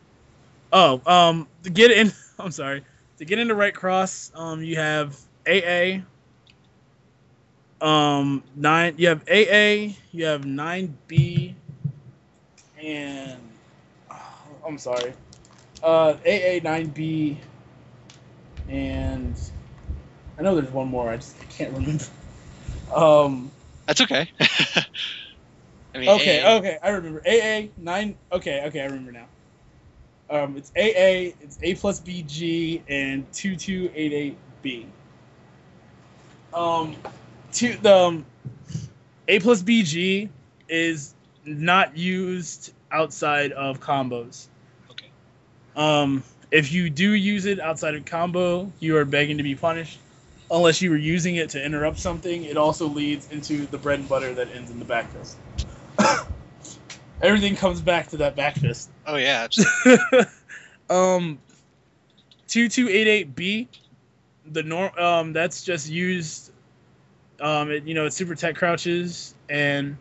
To get in, to get into right cross, you have AA. 9. You have AA. You have 9B, and AA, 9B, and I know there's one more. I can't remember. That's okay. I mean, okay, I remember. AA 9. Okay, I remember now. It's AA, it's A plus BG, and 2288B. The A plus BG is not used outside of combos. Okay. If you do use it outside of combo, you are begging to be punished. Unless you were using it to interrupt something, it also leads into the bread and butter that ends in the back fist. Everything comes back to that back fist. Oh yeah, absolutely. 2288B, that's just used. It's super tech crouches, and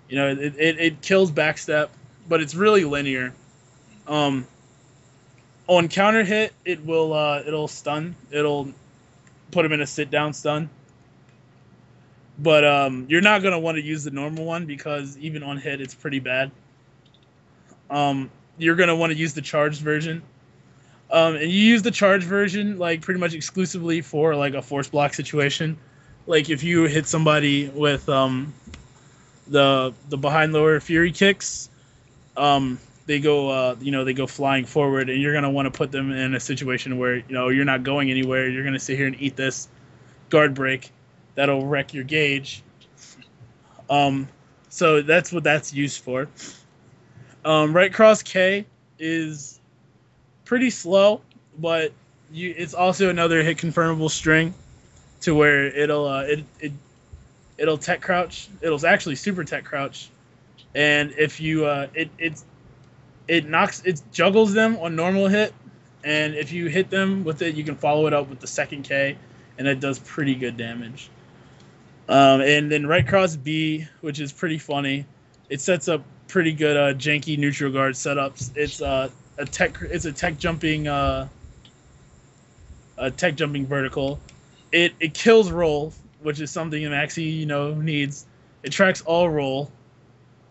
it kills backstep, but it's really linear. On counter hit, it'll stun. It'll put him in a sit down stun. But you're not gonna want to use the normal one, because even on hit it's pretty bad. You're gonna want to use the charged version, and you use the charged version like pretty much exclusively for like a force block situation. Like if you hit somebody with the behind lower fury kicks, they go flying forward, and you're gonna want to put them in a situation where you're not going anywhere. You're gonna sit here and eat this guard break that'll wreck your gauge. So that's what that's used for. Right cross K is pretty slow, but it's also another hit confirmable string, to where it'll tech crouch. It'll actually super tech crouch, and if you it juggles them on normal hit, and if you hit them with it, you can follow it up with the second K, and it does pretty good damage. And then right cross B, which is pretty funny, it sets up pretty good janky neutral guard setups. It's a tech jumping vertical. It kills roll, which is something Maxi needs. It tracks all roll,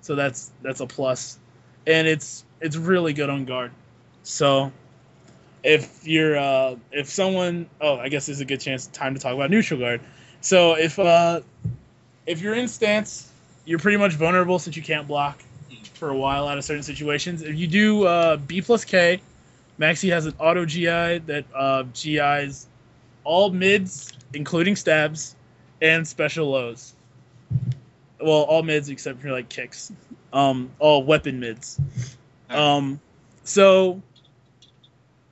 so that's a plus, and it's really good on guard. So if someone, I guess there's a good time to talk about neutral guard. So if you're in stance, you're pretty much vulnerable since you can't block for a while out of certain situations. If you do B plus K, Maxi has an auto GI that GIs all mids, including stabs, and special lows. Well, all mids except for like kicks. All weapon mids. So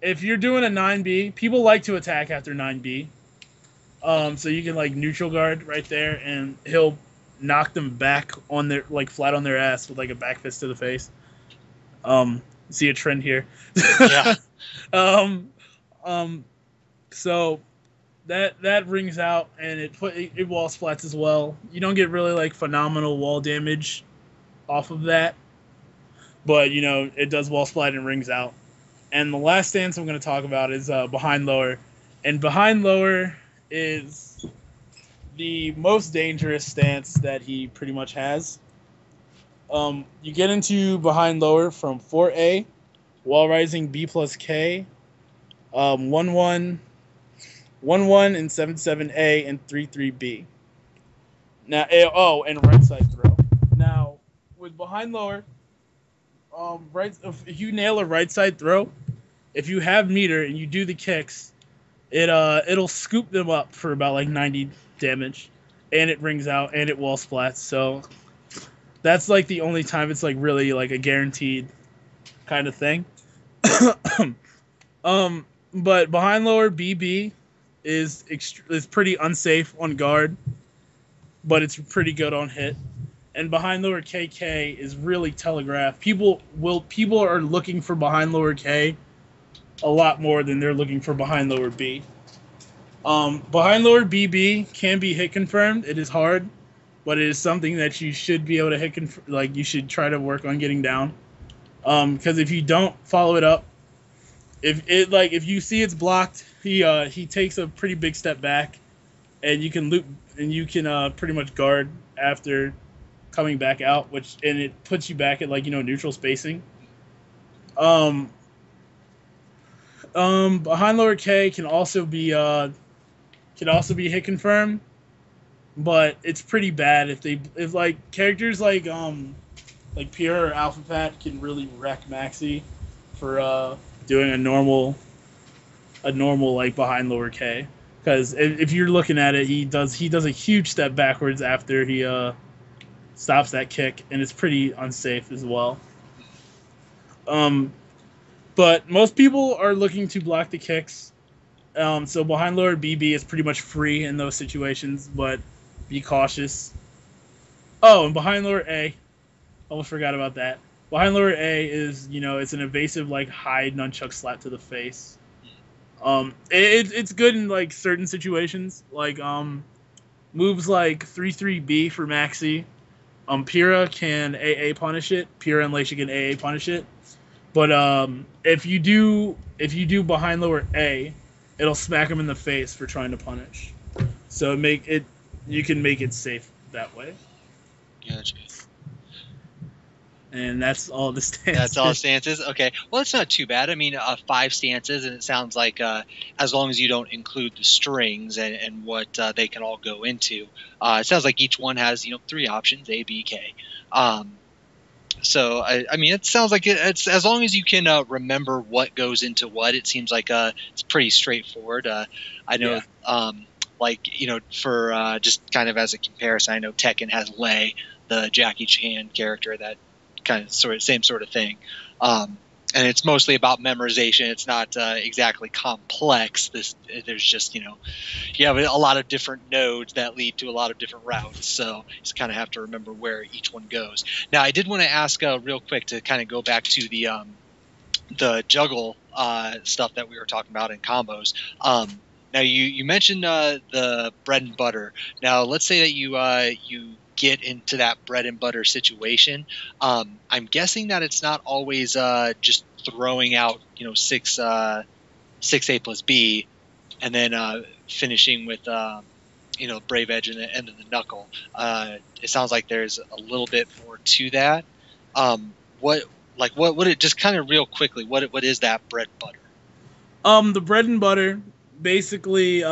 if you're doing a 9B, people like to attack after 9B. So you can like neutral guard right there, and he'll knock them back on their flat on their ass with like a back fist to the face. See a trend here. Yeah. So that rings out, and it wall splats as well. You don't get really like phenomenal wall damage off of that, but it does wall splat and rings out. And the last stance I'm going to talk about is behind lower, and behind lower is the most dangerous stance that he pretty much has. You get into behind lower from 4A, wall rising B plus K, 1-1, 1-1 and 7-7A and 3-3B. Now, and right side throw. Now, with behind lower, if you nail a right side throw, if you have meter and you do the kicks, it'll scoop them up for about like 90 damage, and it rings out and it wall splats. So that's like the only time it's like really like a guaranteed kind of thing. But behind lower BB is pretty unsafe on guard, but it's pretty good on hit. And behind lower KK is really telegraphed. People are looking for behind lower K a lot more than they're looking for behind lower B. Behind lower BB can be hit confirmed. It is hard, but it is something that you should be able to hit you should try to work on getting down. Because if you don't follow it up, if you see it's blocked, he takes a pretty big step back, and you can loop and you can pretty much guard after coming back out, and it puts you back at neutral spacing. Behind lower K can also be hit confirmed, but it's pretty bad if characters like Pure or Alpha Pat can really wreck Maxi for doing a normal like behind lower K, because if you're looking at it, he does a huge step backwards after he stops that kick, and it's pretty unsafe as well. But most people are looking to block the kicks, so behind lower BB is pretty much free in those situations, but be cautious. Oh, and behind lower A, almost forgot about that. Behind lower A is, it's an evasive, high nunchuck slap to the face. It's good in, certain situations, moves like 3-3B for Maxi. Pyrrha can AA punish it. Pyrrha and Leisha can AA punish it. But if you do behind lower A, it'll smack him in the face for trying to punish. So you can make it safe that way. Gotcha. And that's all the stances. That's all stances? Okay. Well, it's not too bad. I mean, 5 stances, and it sounds like as long as you don't include the strings and what they can all go into, it sounds like each one has, 3 options, A, B, K. So, I mean, it sounds like it's as long as you can remember what goes into what, it seems like it's pretty straightforward. I know, yeah. For just kind of as a comparison, I know Tekken has Lei, the Jackie Chan character, that kind of same sort of thing. And it's mostly about memorization. It's not exactly complex. There's just, you have a lot of different nodes that lead to a lot of different routes. So you just kind of have to remember where each one goes. Now, I did want to ask real quick to kind of go back to the juggle stuff that we were talking about in combos. Now, you mentioned the bread and butter. Now, let's say that you get into that bread and butter situation. I'm guessing that it's not always just throwing out 6A plus B and then finishing with Brave Edge and then the knuckle. It sounds like there's a little bit more to that. What it just kind of real quickly, what is that bread and butter? The bread and butter basically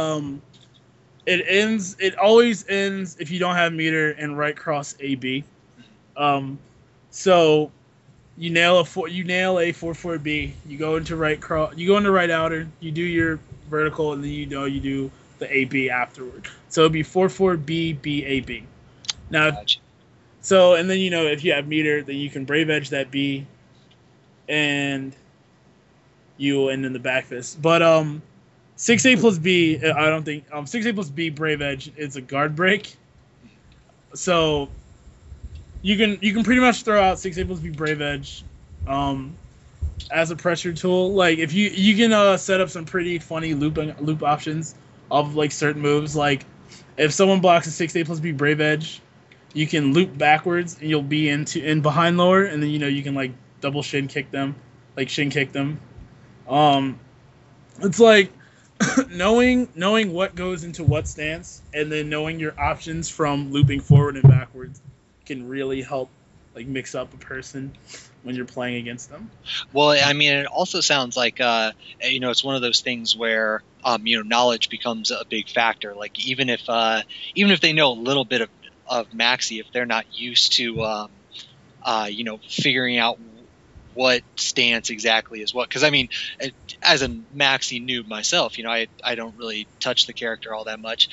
it always ends if you don't have meter and right cross AB. So you nail a 4-4B, you go into right outer, you do your vertical, and then you do the AB afterward. So it'd be 4-4B BAB. Now, gotcha. So and then if you have meter, then you can Brave Edge that B, and you will end in the back fist. But 6A plus B, I don't think 6A plus B Brave Edge is a guard break. So you can pretty much throw out 6A plus B Brave Edge as a pressure tool. Like if you can set up some pretty funny loop options of like certain moves. Like if someone blocks a 6A plus B Brave Edge, you can loop backwards and you'll be in behind lower, and then you can like double shin kick them. It's like knowing what goes into what stance, and then knowing your options from looping forward and backwards can really help like mix up a person when you're playing against them. Well, I mean, it also sounds like it's one of those things where knowledge becomes a big factor. Like even if they know a little bit of Maxi, if they're not used to figuring out what stance exactly is what. Because I mean, as a Maxi noob myself, I don't really touch the character all that much.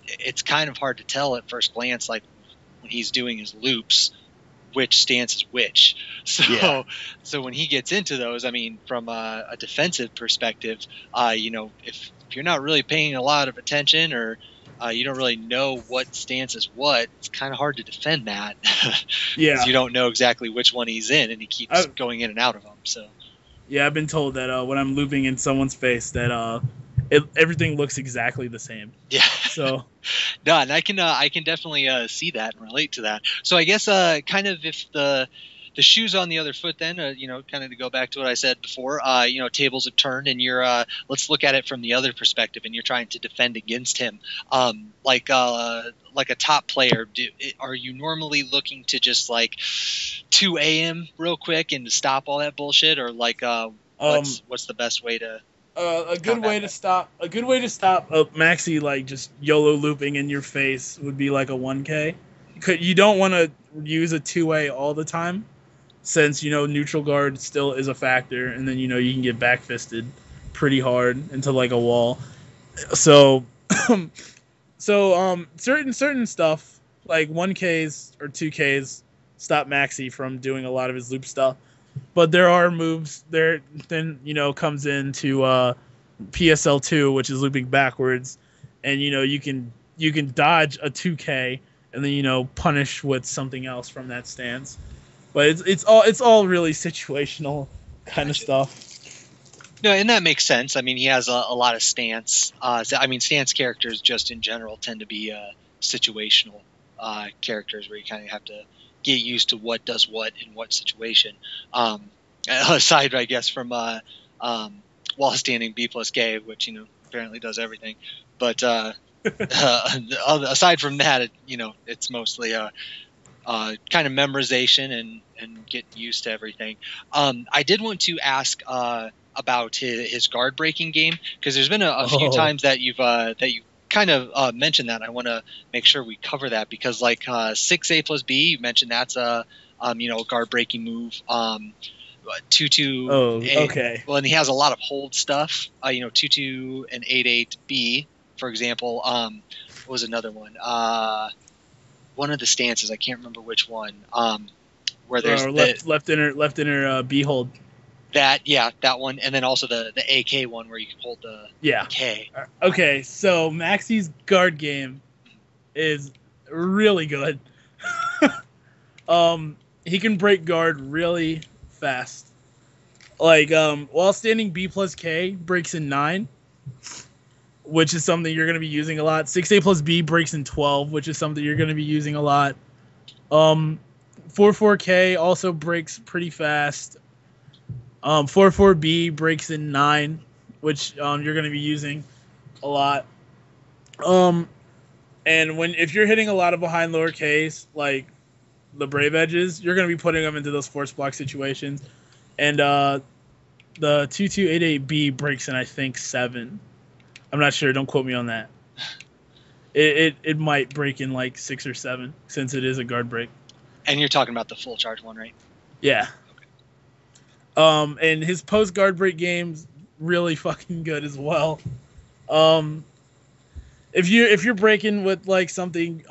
It's kind of hard to tell at first glance, like when he's doing his loops, which stance is which. So when he gets into those, I mean, from a defensive perspective, if you're not really paying a lot of attention, or you don't really know what stance is what, it's kind of hard to defend that. Yeah, you don't know exactly which one he's in, and he keeps going in and out of them. So yeah, I've been told that when I'm looping in someone's face, that everything looks exactly the same. Yeah. So no, and I can definitely see that and relate to that. So I guess kind of if the shoe's on the other foot, then kind of to go back to what I said before, tables have turned, and you're let's look at it from the other perspective, and you're trying to defend against him. Like a top player, are you normally looking to just like 2A him real quick and stop all that bullshit, or like what's the best way to? A good way to stop Maxi like just YOLO looping in your face would be like a 1K. You don't want to use a 2A all the time, since neutral guard still is a factor, and then you can get back fisted pretty hard into like a wall. So certain stuff like 1Ks or 2Ks stop Maxi from doing a lot of his loop stuff. But there are moves there. Then comes into PSL2, which is looping backwards, and you can dodge a 2K and then punish with something else from that stance. But it's all really situational kind of stuff. No, and that makes sense. I mean, he has a lot of stance. Stance characters just in general tend to be situational characters where you kind of have to get used to what does what in what situation. Aside, I guess, from while standing B plus K, which apparently does everything. But aside from that, it's mostly kind of memorization and getting used to everything. I did want to ask about his guard breaking game, because there's been a few times that you kind of mentioned that. I want to make sure we cover that, because like 6A plus B, you mentioned that's a guard breaking move. 2-2. Oh, okay. Well, and he has a lot of hold stuff. 2-2 and 8-8B, for example. What was another one? One of the stances, I can't remember which one. Where there's left inner B hold. That one, and then also the AK one where you can hold the K. Okay, so Maxi's guard game is really good. He can break guard really fast. Like while standing B plus K breaks in 9, which is something you're going to be using a lot. 6A plus B breaks in 12, which is something you're going to be using a lot. 4-4K also breaks pretty fast. 4-4B breaks in 9, which you're going to be using a lot. And if you're hitting a lot of behind lower Ks, like the Brave Edges, you're going to be putting them into those force block situations. And the 2-2-8-8B breaks in, I think, 7. I'm not sure. Don't quote me on that. It might break in like 6 or 7, since it is a guard break. And you're talking about the full charge one, right? Yeah. And his post guard break game's really fucking good as well. If you're breaking with like something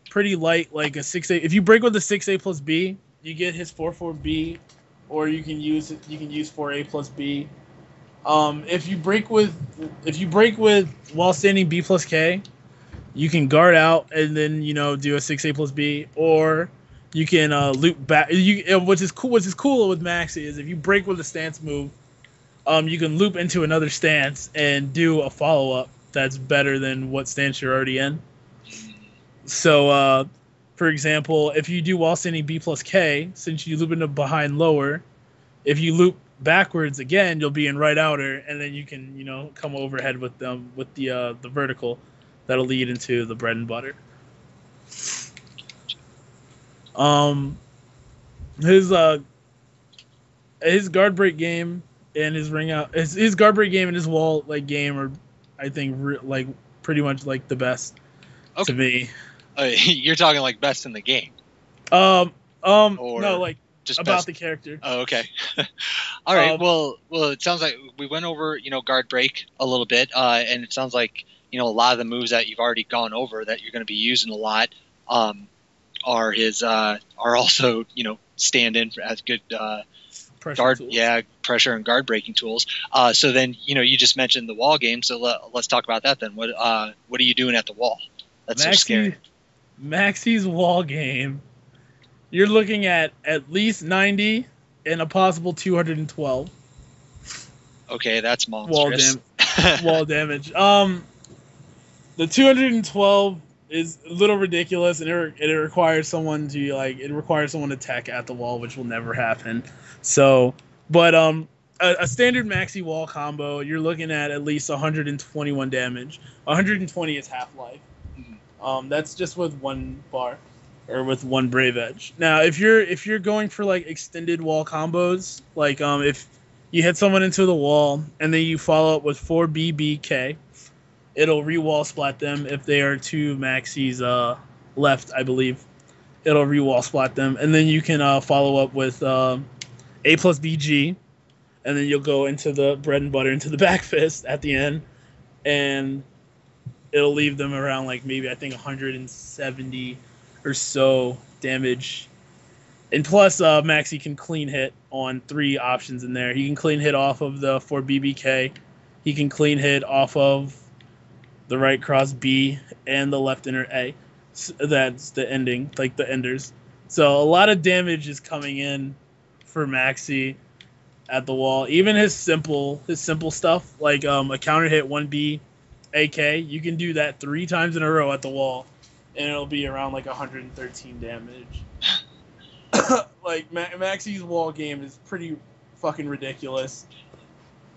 pretty light, like a 6A, if you break with a 6A plus B, you get his 4-4B, or you can use 4A plus B. If you break with while standing B plus K, You can guard out and then do a 6A plus B, or you can loop back. Which is cool. What's cool with Maxi is if you break with a stance move, you can loop into another stance and do a follow up that's better than what stance you're already in. So, for example, if you do wall standing B plus K, since you loop into behind lower, if you loop backwards again, you'll be in right outer, and then you can come overhead with them with the vertical. That'll lead into the bread and butter. His guard break game and his ring out, his guard break game and his wall game are, I think, pretty much the best to me. You're talking best in the game. Or no, just about best. The character. Oh, okay. All right. Well, it sounds like we went over guard break a little bit, and it sounds like a lot of the moves that you've already gone over that you're going to be using a lot are also stand in as good guard tools. Pressure and guard breaking tools. So then you just mentioned the wall game, so let's talk about that then. What are you doing at the wall? That's so scary. Maxi's wall game, you're looking at least 90 and a possible 212. Okay, that's monstrous. Wall damage. The 212 is a little ridiculous, and it requires someone to attack at the wall, which will never happen. So, but a standard Maxi wall combo, you're looking at least 121 damage. 120 is half life. That's just with one bar or with one Brave Edge. Now, if you're going for extended wall combos, if you hit someone into the wall and then you follow up with 4 BBK, it'll re-wall splat them if they are 2 Maxis left, I believe. It'll re-wall splat them, and then you can follow up with A plus BG, and then you'll go into the bread and butter into the back fist at the end, and it'll leave them around maybe I think 170 or so damage. And plus, Maxi can clean hit on 3 options in there. He can clean hit off of the 4 BBK. He can clean hit off of the right cross B and the left inner A. So that's the ending, the enders. So a lot of damage is coming in for Maxi at the wall. Even his simple stuff, a counter hit 1B AK, you can do that 3 times in a row at the wall, and it'll be around 113 damage. Maxi's wall game is pretty fucking ridiculous.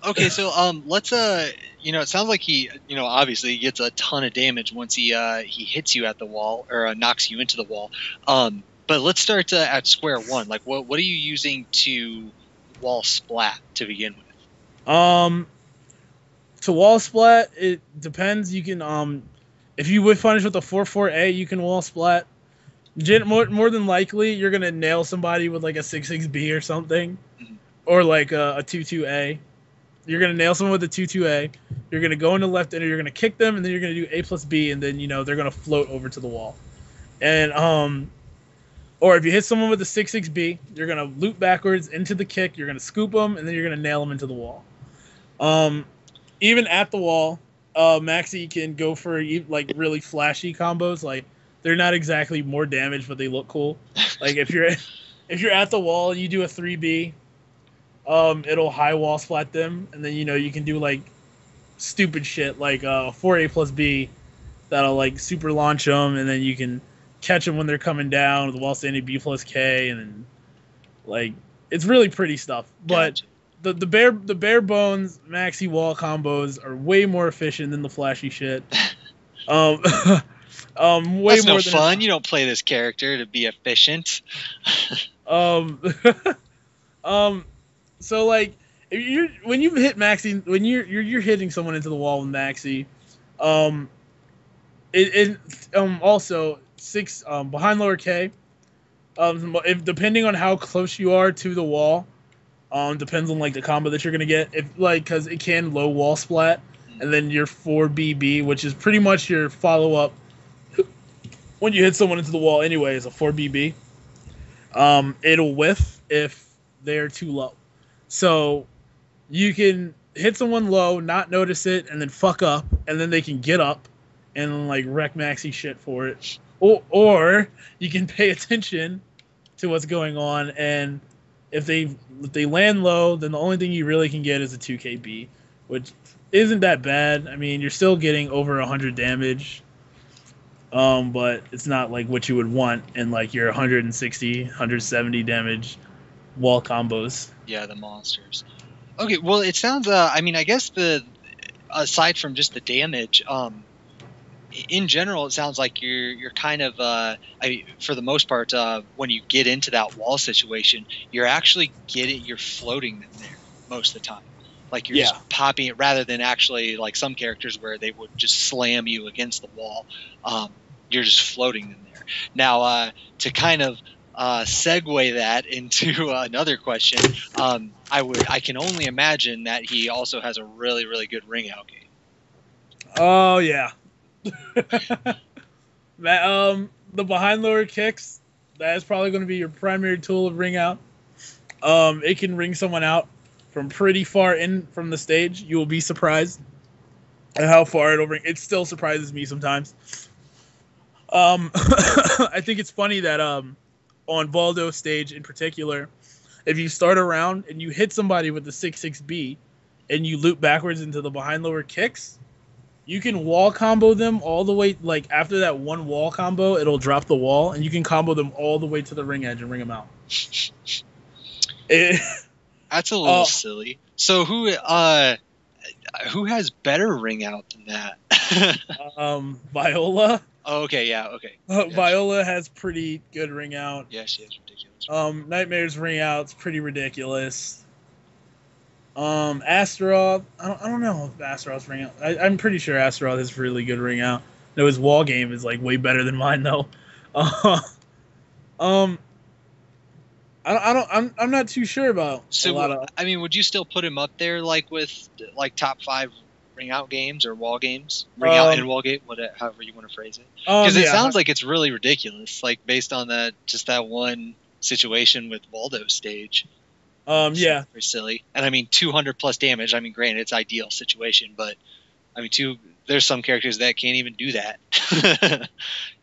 Okay, so let's it sounds like he obviously gets a ton of damage once he hits you at the wall or knocks you into the wall. But let's start at square one. What are you using to wall splat to begin with? To wall splat, it depends. You can if you whiff punish with a 4-4A, you can wall splat. More than likely, you're gonna nail somebody with a 6-6B or something, or a 2-2A. You're going to nail someone with a 2-2A. You're going to go into left inner. You're going to kick them, and then you're going to do A plus B, and then, they're going to float over to the wall. And, or if you hit someone with a 6-6B, you're going to loop backwards into the kick. You're going to scoop them, and then you're going to nail them into the wall. Even at the wall, Maxi can go for, really flashy combos. They're not exactly more damage, but they look cool. If you're at the wall and you do a 3B, it'll high wall splat them, and then you can do stupid shit 4A plus B that'll super launch them, and then you can catch them when they're coming down with the wall standing B plus K, and then it's really pretty stuff. But the bare bones Maxi wall combos are way more efficient than the flashy shit. Way That's more no fun. You don't play this character to be efficient. So when you hit Maxi, when you're hitting someone into the wall with Maxi, also 6 behind lower K, depending on how close you are to the wall, depends on the combo that you're gonna get. Because it can low wall splat, and then your 4BB, which is pretty much your follow up when you hit someone into the wall anyway, is a 4BB. It'll whiff if they're too low. So you can hit someone low, not notice it, and then fuck up, and then they can get up, and like wreck Maxi shit for it, or you can pay attention to what's going on, and if they land low, then the only thing you really can get is a 2KB, which isn't that bad. I mean, you're still getting over 100 damage, but it's not like what you would want in like your 160, 170 damage wall combos. Yeah, the monsters. Okay, well, it sounds. I mean, I guess aside from just the damage, in general, it sounds like you're kind of, for the most part, when you get into that wall situation, you're actually you're floating them there most of the time. Like you're just popping it rather than actually like some characters where they would just slam you against the wall. You're just floating them there. Now, to kind of segue that into another question, I can only imagine that he also has a really, really good ring out game. Oh yeah. The behind lower kicks, that is probably going to be your primary tool of ring out. It can ring someone out from pretty far in from the stage. You will be surprised at how far it'll ring. It still surprises me sometimes. I think it's funny that on Valdo's stage in particular, if you start a round and you hit somebody with the 6-6B and you loop backwards into the behind lower kicks, you can wall combo them all the way. Like after that one wall combo, it'll drop the wall, and you can combo them all the way to the ring edge and ring them out. That's a little silly. So who has better ring out than that? Viola. Oh, okay, yeah, okay. Gotcha. Viola has pretty good ring out. Yeah, she has ridiculous. Nightmare's ring out's pretty ridiculous. Astaroth, I don't know if Astaroth's ring out. I'm pretty sure Astaroth has really good ring out. No, his wall game is like way better than mine though. I'm not too sure about a lot of. I mean, would you still put him up there like with like top 5 ring out games or wall games? Ring out and wall game, however you want to phrase it. Because it sounds like it's really ridiculous, like based on that one situation with Waldo's stage. Yeah. Very silly. And I mean, 200 plus damage. I mean, granted, it's ideal situation, but I mean, there's some characters that can't even do that.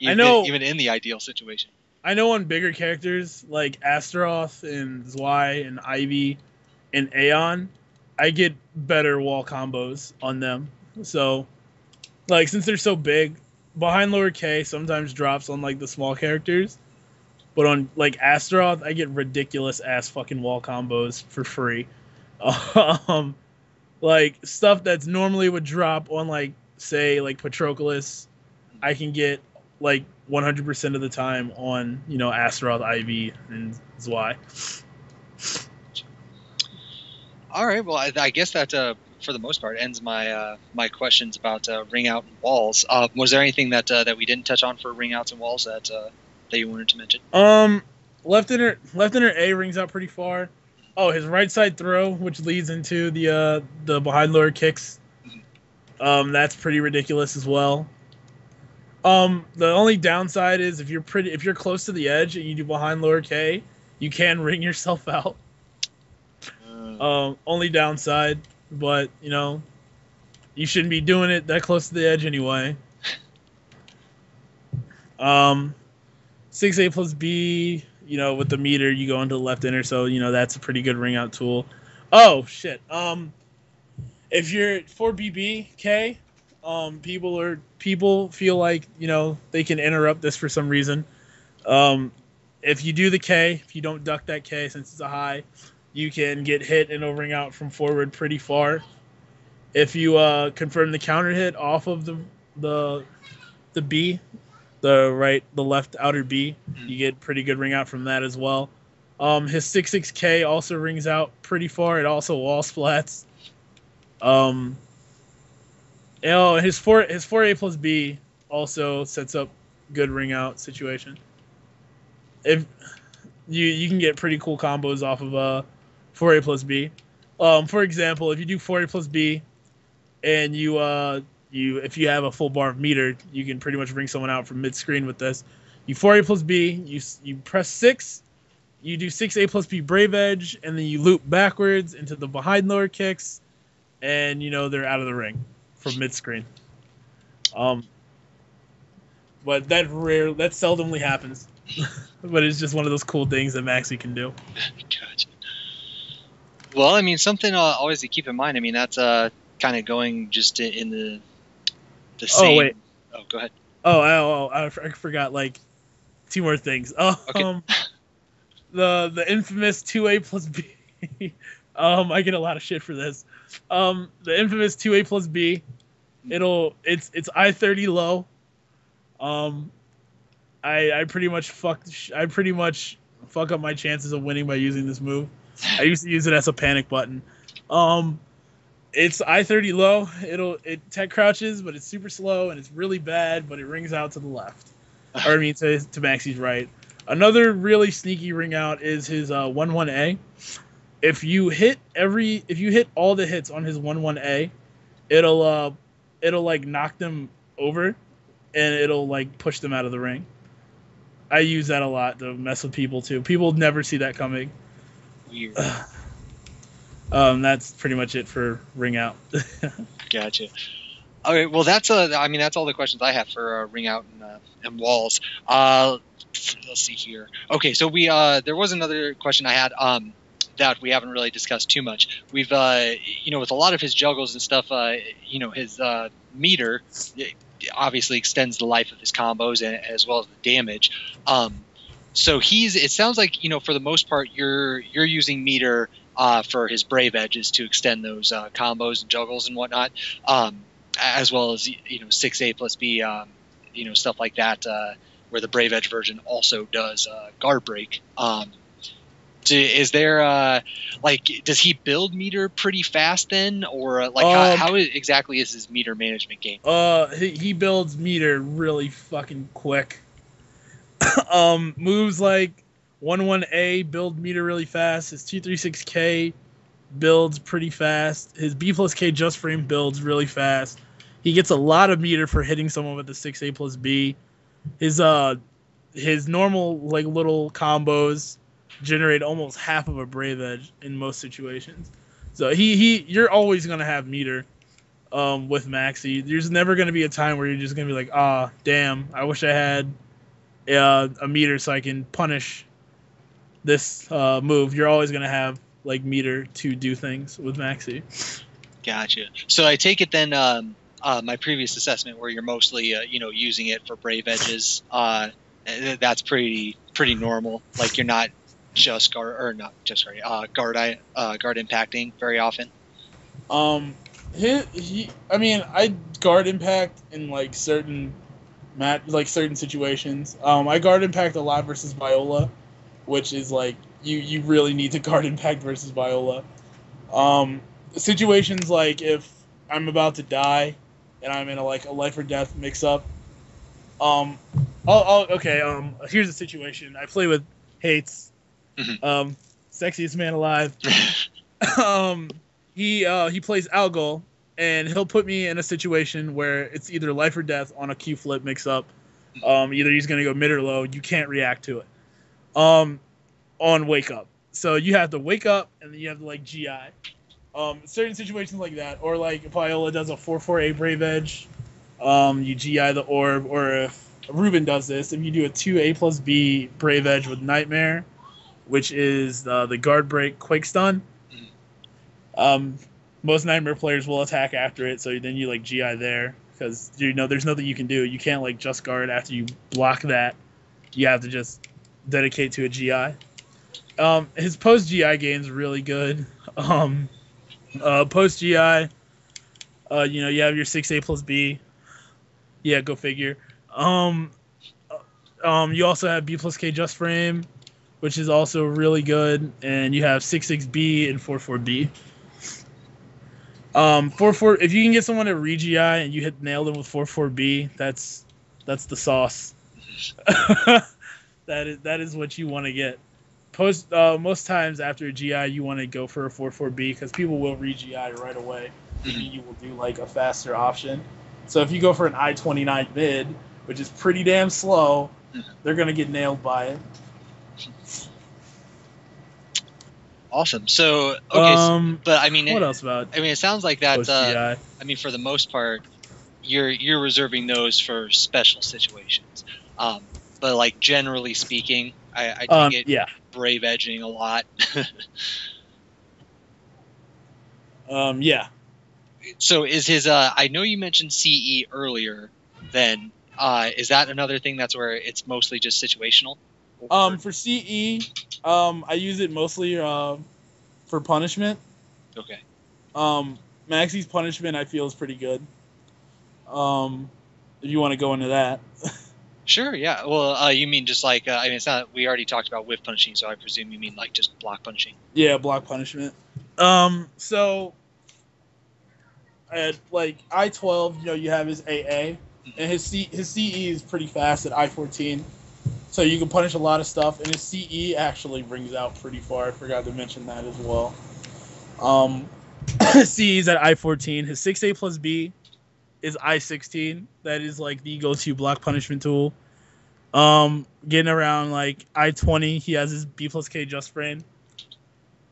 I know. Even in the ideal situation. I know on bigger characters like Astaroth and Zwei and Ivy and Aeon, I get better wall combos on them. So, like, since they're so big, behind lower K sometimes drops on like the small characters. But on, like, Astaroth, I get ridiculous-ass fucking wall combos for free. Like, stuff that's normally would drop on, like, say, like, Patroclus, I can get, like, 100% of the time on, you know, Astaroth, Ivy, and Zwei. All right, well, I guess that, for the most part, ends my my questions about ring out and walls. Was there anything that we didn't touch on for ring outs and walls that you wanted to mention? Left inner A rings out pretty far. Oh, his right side throw, which leads into the behind lower kicks. That's pretty ridiculous as well. The only downside is if you're close to the edge and you do behind lower K, you can ring yourself out. Only downside, but you know, you shouldn't be doing it that close to the edge anyway. 6A plus B, you know, with the meter, you go into the left inner, so, you know, that's a pretty good ring out tool. Oh, shit. If you're 4BBK, people feel like, you know, they can interrupt this for some reason. If you do the K, if you don't duck that K since it's a high, you can get hit and it'll ring out from forward pretty far. If you confirm the counter hit off of the B, the left outer B, you get pretty good ring out from that as well. His 6-6K also rings out pretty far. It also wall splats. His 4A plus B also sets up good ring out situation. If you can get pretty cool combos off of 4A plus B. For example, if you do 4A plus B and if you have a full bar of meter, you can pretty much bring someone out from mid-screen with this. You 4A plus B, you press 6, you do 6A plus B Brave Edge, and then you loop backwards into the behind lower kicks, and, you know, they're out of the ring from mid-screen. but that seldomly happens. But it's just one of those cool things that Maxi can do. Gotcha. Well, I mean, something always to keep in mind. I mean, that's kind of going just in the same. Oh wait. Oh, go ahead. I forgot like 2 more things. Okay. The infamous 2A plus B. I get a lot of shit for this. The infamous 2A plus B. It's I-30 low. I pretty much fuck up my chances of winning by using this move. I used to use it as a panic button. It's I-30 low. It tech crouches, but it's super slow and it's really bad, but it rings out to the left. Or I mean to Maxi's right. Another really sneaky ring out is his 1-1A. If you hit all the hits on his 1-1A, it'll like knock them over and it'll like push them out of the ring. I use that a lot to mess with people too. People never see that coming. Weird. That's pretty much it for ring out. Gotcha. All right. Well, that's all the questions I have for ring out and walls. Let's see here. Okay, so there was another question I had that we haven't really discussed too much. We've with a lot of his juggles and stuff, his meter obviously extends the life of his combos as well as the damage. So it sounds like for the most part you're using meter for his brave edges to extend those combos and juggles and whatnot, as well as 6A plus B, stuff like that, where the brave edge version also does guard break. Is there does he build meter pretty fast then, or how exactly is his meter management game? He builds meter really fucking quick. Moves like 1-1A build meter really fast. His 236K builds pretty fast. His B plus K just frame builds really fast. He gets a lot of meter for hitting someone with the 6A plus B. His normal like little combos generate almost half of a brave edge in most situations. So you're always gonna have meter with Maxi. There's never gonna be a time where you're just gonna be like, damn, I wish I had a meter so I can punish this move. You're always gonna have like meter to do things with Maxi. Gotcha. So I take it then my previous assessment where you're mostly using it for brave edges, that's pretty normal. Like you're not just guard impacting very often. I guard impact in like certain situations. I guard impact a lot versus Viola, which is like you really need to guard impact versus Viola. Situations like if I'm about to die and I'm in a life or death mix up. Here's a situation. I play with Hates. Mm-hmm. Sexiest man alive. He plays Algol, and he'll put me in a situation where it's either life or death on a Q flip mix up. Either he's gonna go mid or low. You can't react to it. On wake up, so you have to wake up and then you have to like GI. Certain situations like that, or like if Viola does a 4-4A brave edge, you GI the orb, or if Ruben does this, if you do a 2A plus B brave edge with Nightmare, which is the guard break quake stun. Most Nightmare players will attack after it, so then you like GI there because there's nothing you can do. You can't like just guard after you block that. You have to just dedicate to a GI. His post GI game's really good. Post GI, you have your 6A plus B. Yeah, go figure. You also have B plus K just frame, which is also really good, and you have 6-6B and 4-4B. 4-4. If you can get someone to re-GI and you nail them with 4-4B, that's the sauce. That is what you want to get. Most times after a GI, you want to go for a 4-4B because people will re-GI right away. Maybe you will do like a faster option. So if you go for an I-29 mid, which is pretty damn slow, they're gonna get nailed by it. Awesome. So okay, but I mean, what else about? I mean, it sounds like that. GI? I mean, for the most part, you're reserving those for special situations. But like generally speaking, I take it brave edging a lot. Yeah. So is his I know you mentioned CE earlier, then is that another thing that's where it's mostly just situational? For CE, I use it mostly for punishment. Okay. Maxi's punishment I feel is pretty good. If you want to go into that. Sure, yeah. Well, you mean just like I mean, it's not. We already talked about whiff punishing, so I presume you mean like just block punishing. Yeah, block punishment. So at like I-12, you know, you have his AA, and his CE is pretty fast at I-14, so you can punish a lot of stuff, and his CE actually brings out pretty far. I forgot to mention that as well. CE is at I-14. His 6A plus B is I-16. That is like the go-to block punishment tool. Getting around like I-20, he has his B plus K just brain.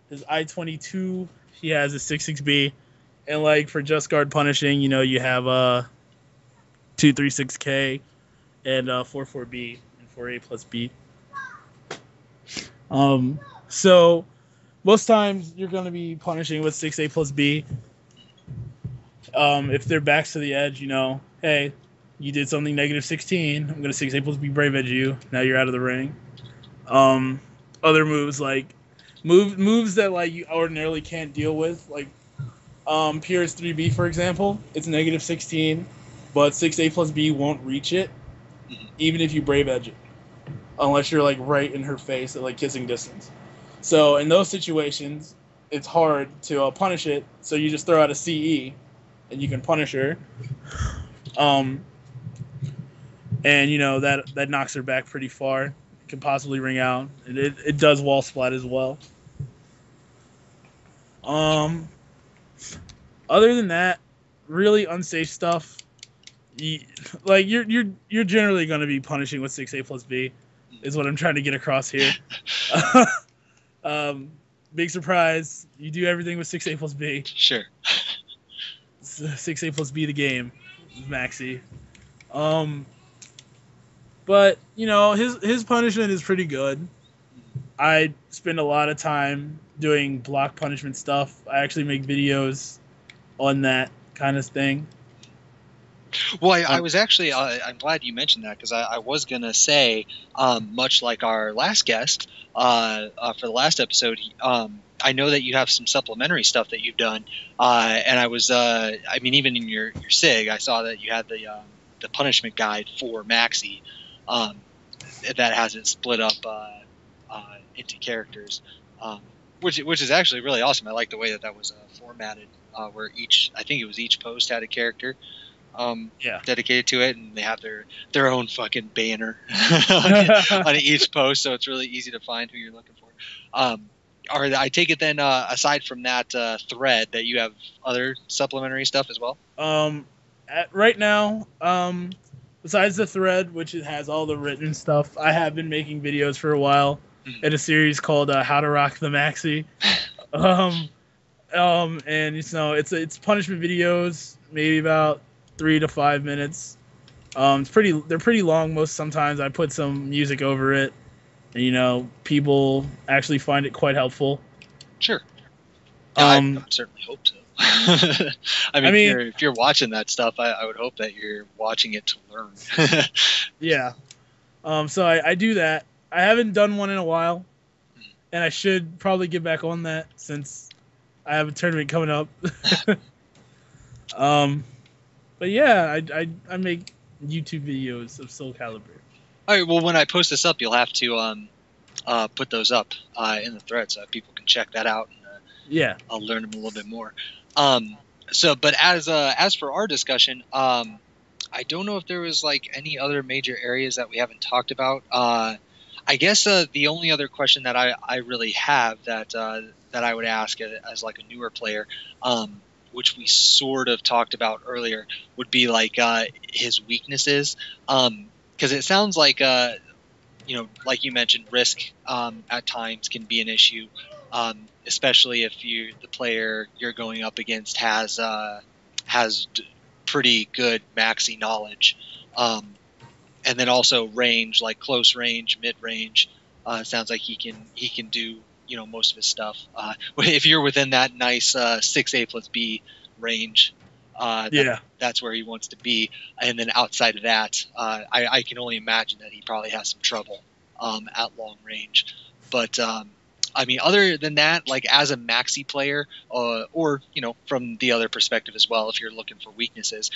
His I-22, he has his 6-6B. And like for just guard punishing, you know, you have 2-3-6K and 4-4B and 4A plus B. So most times you're going to be punishing with 6A plus B. If they're backs to the edge, you know, hey, you did something -16. I'm going to 6A plus B brave edge you. Now you're out of the ring. Other moves like moves that like you ordinarily can't deal with, like Pierce 3B, for example, it's -16, but 6A plus B won't reach it, even if you brave edge it, unless you're like right in her face at like kissing distance. So in those situations, it's hard to punish it. So you just throw out a CE, and you can punish her. And you know that knocks her back pretty far. It can possibly ring out. It does wall splat as well. Other than that, really unsafe stuff. You're generally going to be punishing with 6A plus B, is what I'm trying to get across here. Big surprise, you do everything with 6A plus B. Sure. 6A plus B the game, Maxi. But you know his punishment is pretty good. I spend a lot of time doing block punishment stuff. I actually make videos on that kind of thing. Well, I was actually I'm glad you mentioned that, because I was gonna say, much like our last guest for the last episode, I know that you have some supplementary stuff that you've done, and I was I mean, even in your SIG, I saw that you had the punishment guide for Maxi, that has it split up into characters, which is actually really awesome. I like the way that was formatted, where I think it was each post had a character dedicated to it, and they have their own fucking banner on each post, so it's really easy to find who you're looking for. I take it then, aside from that thread, that you have other supplementary stuff as well? Right now, besides the thread, which it has all the written stuff, I have been making videos for a while in a series called How to Rock the Maxi. And you know, it's punishment videos, maybe about 3 to 5 minutes. They're pretty long. Sometimes I put some music over it, and you know, people actually find it quite helpful. Sure. I certainly hope so. I mean, if you're watching that stuff, I would hope that you're watching it to learn. Yeah. So I do that. I haven't done one in a while, and I should probably get back on that since I have a tournament coming up. But yeah, I make YouTube videos of Soul Calibur. All right. Well, when I post this up, you'll have to put those up in the thread so that people can check that out, and I'll learn them a little bit more. But as for our discussion, I don't know if there was like any other major areas that we haven't talked about. I guess the only other question that I really have that I would ask as like a newer player, which we sort of talked about earlier, would be like his weaknesses, because it sounds like you know, like you mentioned, risk at times can be an issue, especially if the player you're going up against has pretty good Maxi knowledge. And then also range, like close range, mid range. Sounds like he can do most of his stuff. If you're within that nice 6A+B range, that's where he wants to be. And then outside of that, I can only imagine that he probably has some trouble at long range. But I mean, other than that, like as a Maxi player, or from the other perspective as well, if you're looking for weaknesses,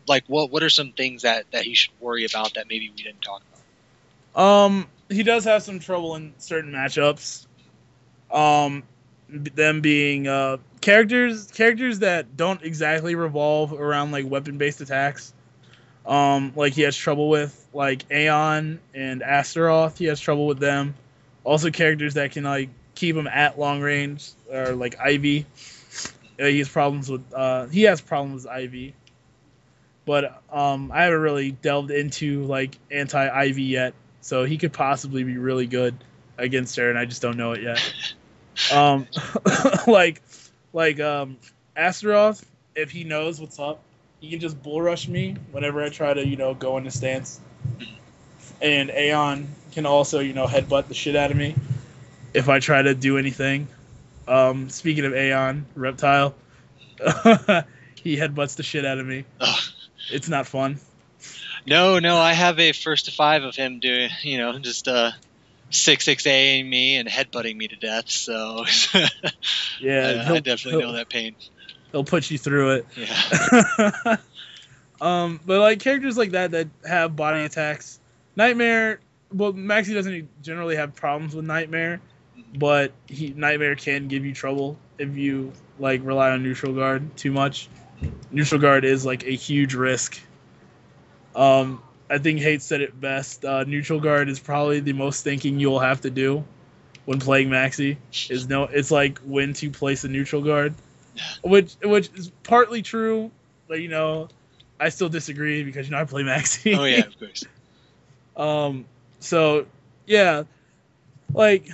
like what are some things that he should worry about that maybe we didn't talk about? He does have some trouble in certain matchups. Them being characters that don't exactly revolve around like weapon-based attacks. Like he has trouble with like Aeon and Astaroth. He has trouble with them. Also, characters that can like keep him at long range, or like Ivy. He has problems with Ivy, but I haven't really delved into like anti-Ivy yet. So he could possibly be really good against her, and I just don't know it yet. like Astaroth, if he knows what's up, he can just bull rush me whenever I try to go into stance. And Aeon can also headbutt the shit out of me if I try to do anything. Speaking of Aeon, Reptile, he headbutts the shit out of me. Ugh. It's not fun. No, I have a 1st to 5 of him doing, just 6-6-A-ing me and headbutting me to death. So yeah, I definitely know that pain. He'll put you through it. Yeah. But like characters like that have body attacks. Nightmare, well, Maxi doesn't generally have problems with Nightmare, but Nightmare can give you trouble if you like rely on neutral guard too much. Neutral guard is like a huge risk. I think Hate said it best. Neutral guard is probably the most thinking you'll have to do when playing Maxi. It's like when to place a neutral guard, which is partly true, but I still disagree because I play Maxi. Oh yeah, of course. So yeah, like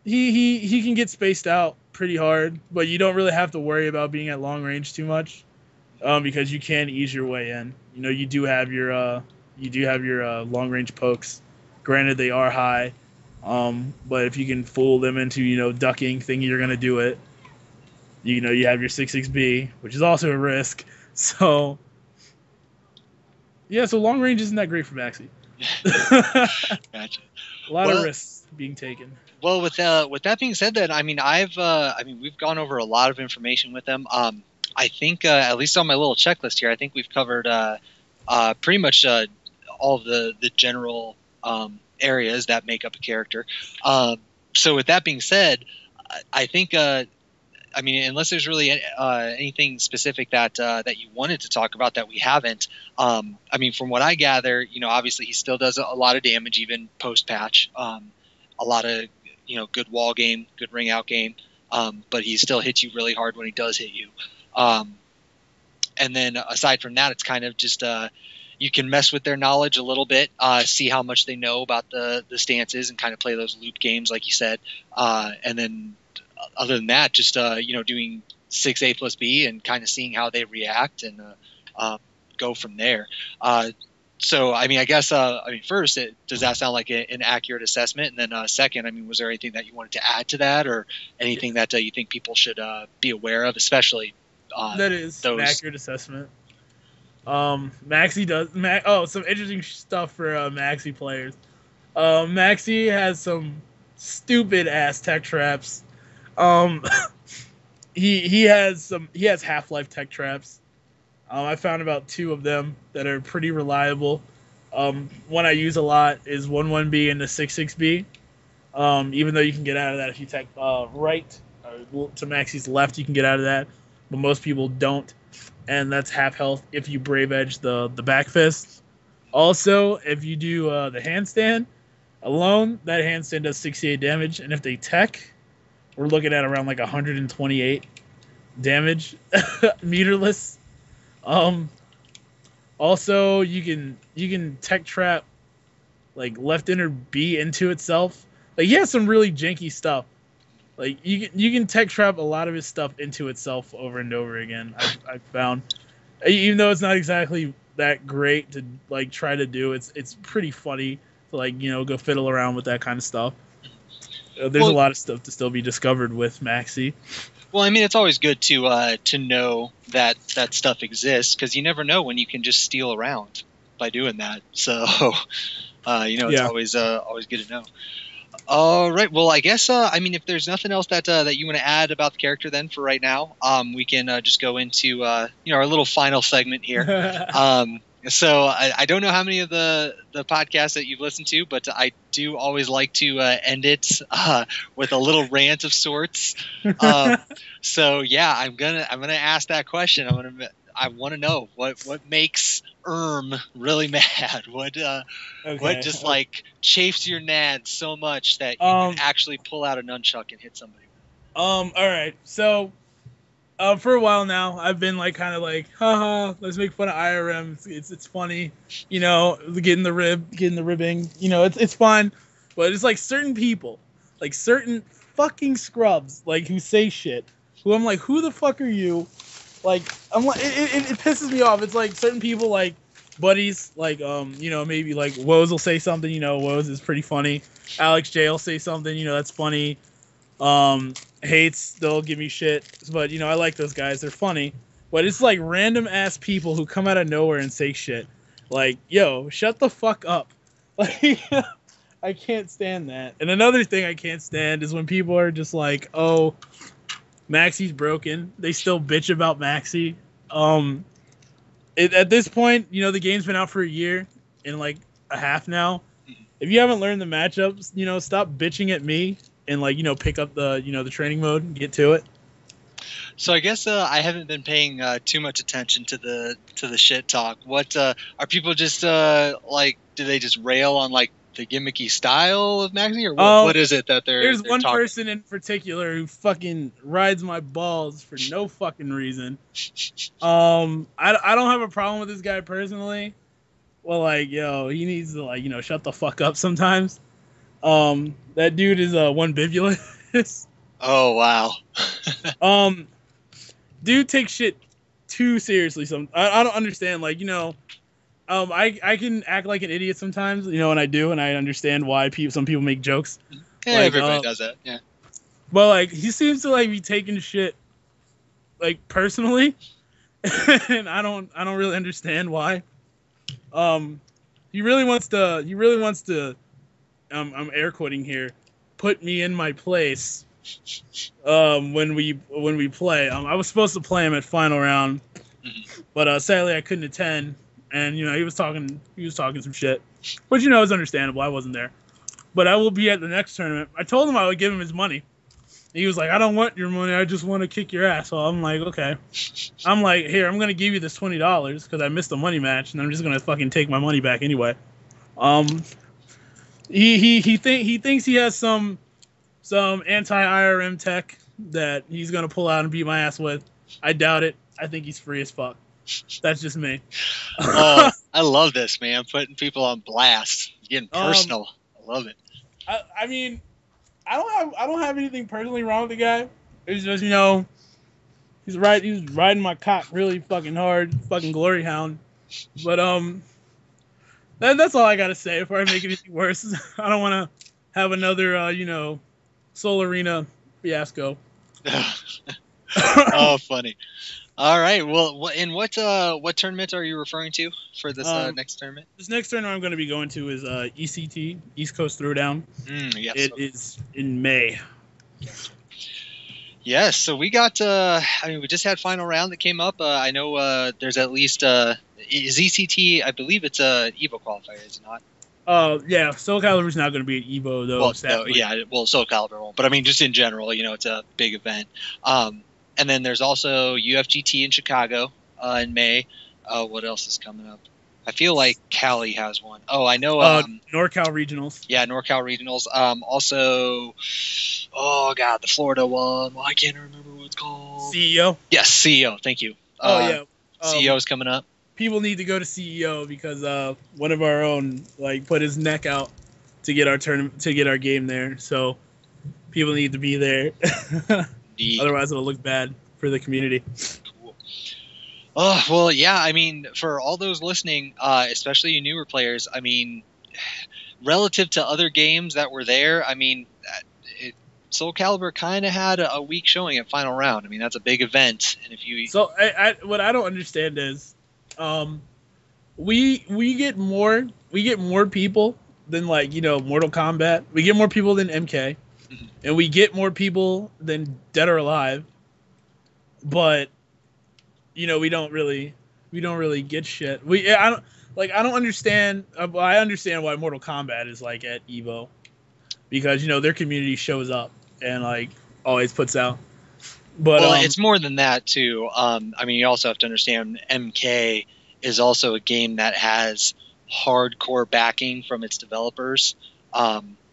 he can get spaced out pretty hard, but you don't really have to worry about being at long range too much, because you can ease your way in. You do have your long range pokes. Granted, they are high, but if you can fool them into ducking, thinking you're gonna do it, you have your 6-6-B, which is also a risk. So yeah, so long range isn't that great for Maxi. Gotcha. A lot of risks being taken. Well, with that being said, then we've gone over a lot of information with them. I think at least on my little checklist here, I think we've covered pretty much all of the general areas that make up a character. So with that being said, I think unless there's really anything specific that you wanted to talk about that we haven't, from what I gather, obviously he still does a lot of damage even post patch. A lot of good wall game, good ring out game, but he still hits you really hard when he does hit you. And then aside from that, it's kind of just you can mess with their knowledge a little bit, see how much they know about the stances, and kind of play those loop games like you said. And then other than that, just doing 6A+B and kind of seeing how they react and go from there. So I guess first, does that sound like an accurate assessment? And then second, was there anything that you wanted to add to that, or anything that you think people should be aware of, especially that is an accurate assessment. Maxi does some interesting stuff for Maxi players. Maxi has some stupid ass tech traps. He has Half-Life tech traps. I found about 2 of them that are pretty reliable. One I use a lot is 1-1B and the 6-6B. Even though you can get out of that if you tech right to Maxi's left, you can get out of that, but most people don't. And that's half health if you Brave Edge the back fist. Also, if you do the handstand alone, that handstand does 68 damage, and if they tech, we're looking at around like 128 damage meterless. Also, you can tech trap like left inner B into itself. Like he has some really janky stuff. Like you can tech trap a lot of his stuff into itself over and over again. I've found, Even though it's not exactly that great to like try to do, it's pretty funny to like go fiddle around with that kind of stuff. There's a lot of stuff to still be discovered with Maxi. Well, I mean, it's always good to know that stuff exists, because you never know when you can just steal around by doing that. So, it's always good to know. All right. Well, I guess I mean, if there's nothing else that you want to add about the character, then for right now, we can just go into our little final segment here. So I don't know how many of the podcasts that you've listened to, but I do always like to end it with a little rant of sorts. So yeah, I'm gonna ask that question. I want to know what makes really mad. What just like chafes your nads so much that you can actually pull out a nunchuck and hit somebody. All right, so. For a while now, I've been like kind of like, haha, let's make fun of IRM. It's funny, getting the ribbing, it's fun, but it's like certain people, like certain fucking scrubs, like who say shit, who I'm like, who the fuck are you? Like, I'm like, it pisses me off. It's like certain people, like buddies, like maybe like Woz will say something, Woz is pretty funny. Alex J will say something, that's funny. Hates, they'll give me shit, but I like those guys, they're funny. But it's like random ass people who come out of nowhere and say shit like, yo, shut the fuck up. Like, I can't stand that. And another thing I can't stand is when people are just like, oh, Maxi's broken, they still bitch about Maxi. At this point, the game's been out for a year and like a half now. If you haven't learned the matchups, stop bitching at me and like pick up the the training mode and get to it. So I guess I haven't been paying too much attention to the shit talk. What are people just like? Do they just rail on like the gimmicky style of Maxi, or what is it that they're? There's one talking? person in particular who fucking rides my balls for no fucking reason. I don't have a problem with this guy personally. Well, like, yo, he needs to like shut the fuck up sometimes. That dude is one bibulous. Oh wow. Dude takes shit too seriously. I don't understand. Like I can act like an idiot sometimes. And I do, and I understand why some people make jokes. Yeah, like, everybody does that. Yeah. But like he seems to like be taking shit like personally, and I don't really understand why. He really wants to. I'm air quoting here. Put me in my place. When we play. I was supposed to play him at final round, but sadly I couldn't attend. And he was talking some shit, which is understandable. I wasn't there, but I will be at the next tournament. I told him I would give him his money. He was like, I don't want your money. I just want to kick your ass. So I'm like, okay. I'm like, here, I'm gonna give you this $20 because I missed the money match, and I'm just gonna fucking take my money back anyway. He thinks he has some anti-IRM tech that he's gonna pull out and beat my ass with. I doubt it. I think he's free as fuck. That's just me. Oh, I love this, man. Putting people on blast, getting personal. I love it. I mean, I don't have anything personally wrong with the guy. It's just he's riding my cock really fucking hard, fucking glory hound. But that's all I gotta say before I make anything worse. I don't want to have another Soul Arena fiasco. Oh, funny. All right. Well, and what tournament are you referring to for this next tournament? This next tournament I'm going to be going to is ECT, East Coast Throwdown. Yes. It is in May. Yes. So we got. We just had final round that came up. I know there's at least is ECT. I believe it's a Evo qualifier, is it not? Yeah. Soul Calibur's not going to be at Evo though. Well, Soul Calibur won't. But I mean, just in general, it's a big event. And then there's also UFGT in Chicago in May. What else is coming up? I feel like Cali has one. Oh, I know. NorCal Regionals. Yeah, NorCal Regionals. Also, oh god, the Florida one. Well, I can't remember what it's called. CEO. Yes, CEO. Thank you. Yeah. CEO is coming up. People need to go to CEO because one of our own put his neck out to get our game there. So people need to be there. Otherwise, it'll look bad for the community. Cool. Oh, well, yeah. I mean, for all those listening, especially you newer players, I mean, relative to other games that were there, I mean, it, Soul Calibur kind of had a weak showing at final round. I mean, that's a big event, and if you So what I don't understand is, we get more people than like Mortal Kombat. We get more people than MK, and we get more people than Dead or Alive. But we don't really get shit. I don't understand. I understand why Mortal Kombat is like at Evo, because their community shows up and like always puts out. But well, it's more than that too. I mean, you also have to understand MK is also a game that has hardcore backing from its developers.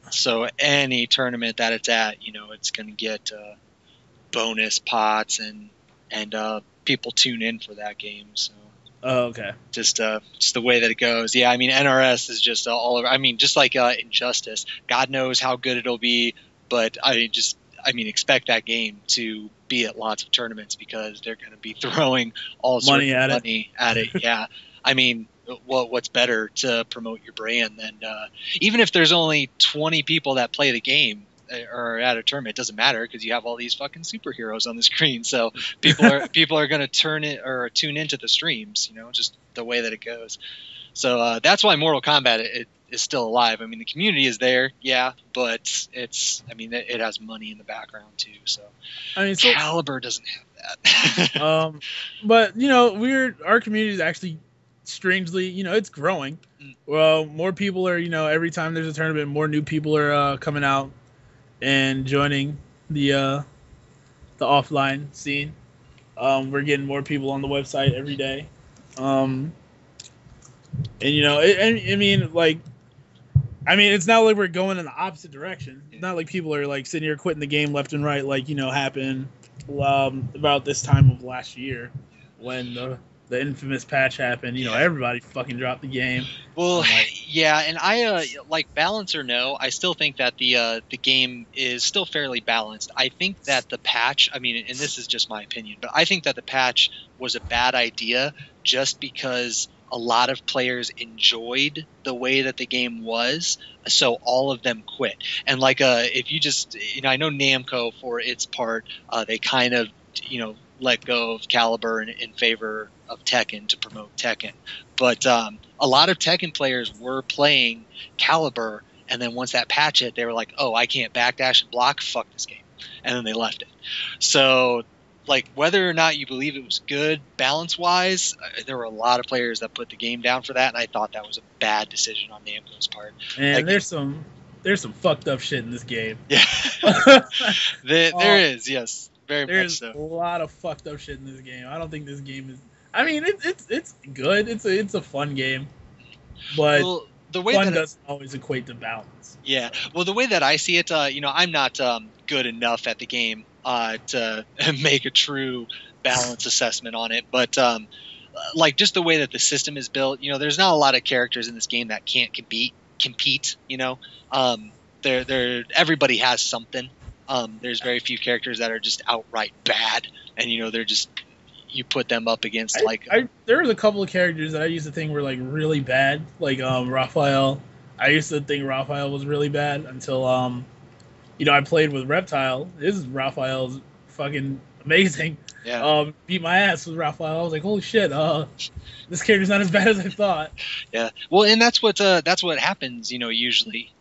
So any tournament that it's at, it's going to get bonus pots and people tune in for that game. So. Oh, okay. Just the way that it goes. Yeah, I mean, NRS is just all over. I mean, just like Injustice, God knows how good it'll be, but I mean, expect that game to be at lots of tournaments because they're going to be throwing all sorts of money at it. Yeah, I mean, what's better to promote your brand than even if there's only 20 people that play the game or at a tournament, it doesn't matter because you have all these fucking superheroes on the screen. So people are going to tune into the streams, just the way that it goes. So that's why Mortal Kombat it is still alive. I mean, the community is there, yeah, but it has money in the background too. So I mean, Calibur doesn't have that. But our community is actually strangely, it's growing. Well, more people are, every time there's a tournament, more new people are coming out and joining the offline scene. We're getting more people on the website every day. And it's not like we're going in the opposite direction. It's not like people are like sitting here quitting the game left and right, like happened about this time of last year when the infamous patch happened. Everybody fucking dropped the game. Well, yeah, and I balance or no, I still think that the game is still fairly balanced. I think that the patch, I mean, and this is just my opinion, but I think that the patch was a bad idea just because a lot of players enjoyed the way that the game was, so all of them quit. And if you just, I know Namco for its part, they kind of, let go of Calibur in favor of Tekken to promote Tekken. But a lot of Tekken players were playing Calibur, and then once that patch hit, they were like, oh, I can't backdash and block, fuck this game. And then they left it. So, whether or not you believe it was good balance-wise, there were a lot of players that put the game down for that, and I thought that was a bad decision on Namco's part. And there's some fucked up shit in this game. Yeah. there is, yes. Very much so. There's a lot of fucked up shit in this game. I don't think this game is. I mean, it's good. It's a fun game, but the way fun doesn't always equate to balance. Yeah. Well, the way that I see it, I'm not good enough at the game to make a true balance assessment on it, but just the way that the system is built, there's not a lot of characters in this game that can't compete. Everybody has something. There's very few characters that are just outright bad, and they're just you put them up against there was a couple of characters that I used to think were really bad, Raphael. I used to think Raphael was really bad until I played with Reptile. Raphael's fucking amazing. Yeah. Beat my ass with Raphael. I was like, holy shit, this character's not as bad as I thought. Yeah. Well, and that's what happens, usually.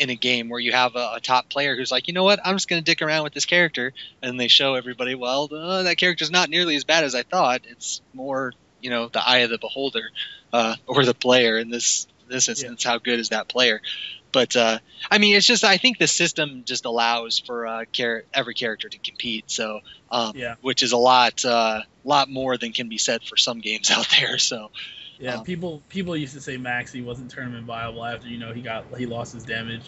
In a game where you have a top player who's like, you know what, I'm just going to dick around with this character, and they show everybody, well, that character's not nearly as bad as I thought. It's more, the eye of the beholder, or the player in this instance. How good is that player? But it's just, I think the system just allows for every character to compete. So, which is a lot more than can be said for some games out there. So. Yeah, people used to say Maxi wasn't tournament viable after he lost his damage.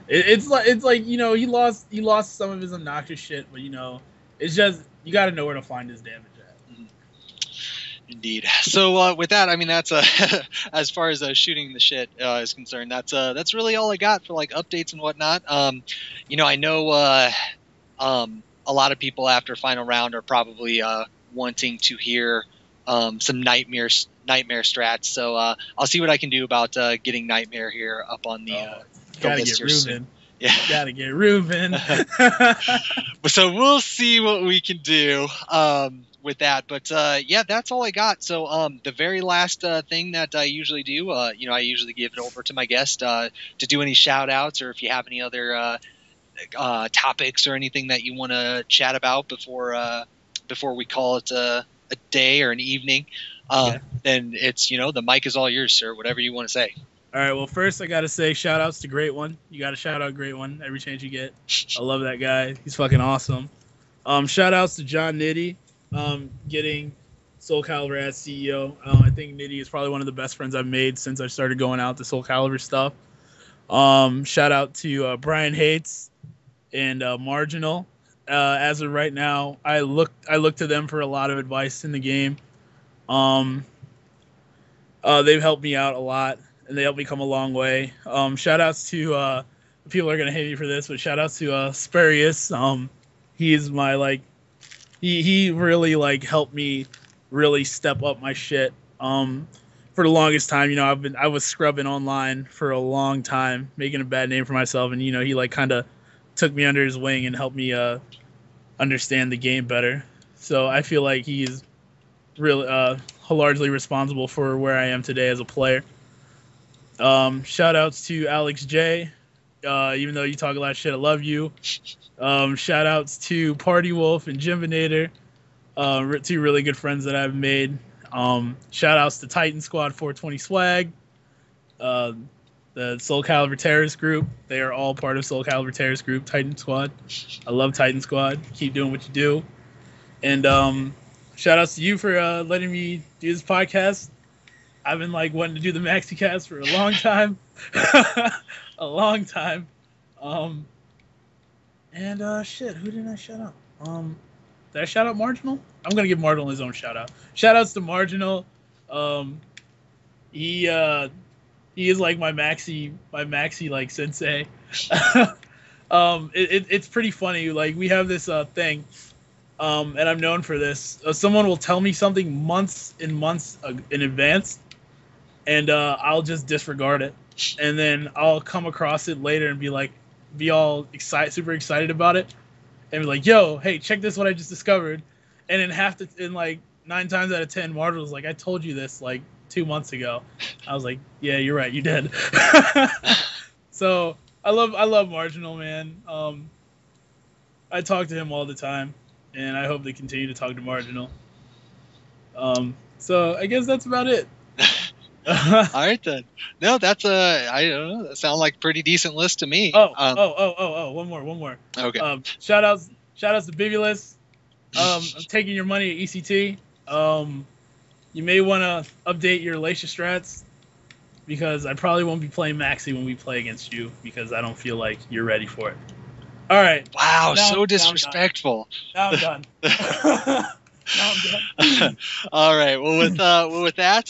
It's like he lost some of his obnoxious shit, but it's just you got to know where to find his damage at. Indeed. So with that, that's as far as shooting the shit is concerned. That's really all I got for updates and whatnot. I know a lot of people after final round are probably wanting to hear some nightmare strats. So I'll see what I can do about getting Nightmare here up on the gotta list get here Ruben. soon. Yeah, gotta get Ruben. So we'll see what we can do with that. But yeah, that's all I got. So the very last thing that I usually do, I usually give it over to my guest to do any shout outs, or if you have any other topics or anything that you want to chat about before we call it a day or an evening. Then it's, the mic is all yours, sir. Whatever you want to say. All right. Well, first I got to say shout outs to Great One. You got to shout out Great One every chance you get. I love that guy. He's fucking awesome. Shout outs to John Nitty, getting Soul Calibur as CEO. I think Nitty is probably one of the best friends I've made since I started going out to Soul Calibur stuff. Shout out to Brian Hates and Marginal. As of right now, I look to them for a lot of advice in the game. They've helped me out a lot, and they helped me come a long way. Shout outs to people are gonna hate me for this, but shout outs to Spurious. He is my he really helped me really step up my shit. For the longest time, I was scrubbing online for a long time, making a bad name for myself, and he kind of took me under his wing and helped me understand the game better. So I feel like he's really largely responsible for where I am today as a player. Shout outs to Alex J. Even though you talk a lot of shit, I love you. Shout outs to Party Wolf and Jimbinator, two really good friends that I've made. Shout outs to Titan Squad 420 Swag, the Soul Calibur Terrorist Group. They are all part of Soul Calibur Terrorist Group, Titan Squad. I love Titan Squad. Keep doing what you do. And shout outs to you for letting me do this podcast. I've been wanting to do the Maxi cast for a long time. A long time. Shit, who did I shout out? Did I shout out Marginal? I'm gonna give Marginal his own shout out. Shout outs to Marginal. He is my Maxi sensei. It's pretty funny. We have this thing, and I'm known for this. Someone will tell me something months and months in advance, and I'll just disregard it, and then I'll come across it later and be all super excited about it, and be like, "Yo, hey, check this! What I just discovered!" And in 9 times out of 10, Marginal's I told you this 2 months ago. I was like, yeah, you're right, you did. So I love Marginal, man. I talk to him all the time, and I hope they continue to talk to Marginal. So I guess that's about it. All right then. No, that's I don't know. That sounds like a pretty decent list to me. One more. Okay. Shout outs to Bibulus. I'm taking your money at ECT. You may want to update your Lacia strats, because I probably won't be playing Maxi when we play against you, because I don't feel like you're ready for it. All right. Wow, so disrespectful. Now I'm done. All right. Well, with that,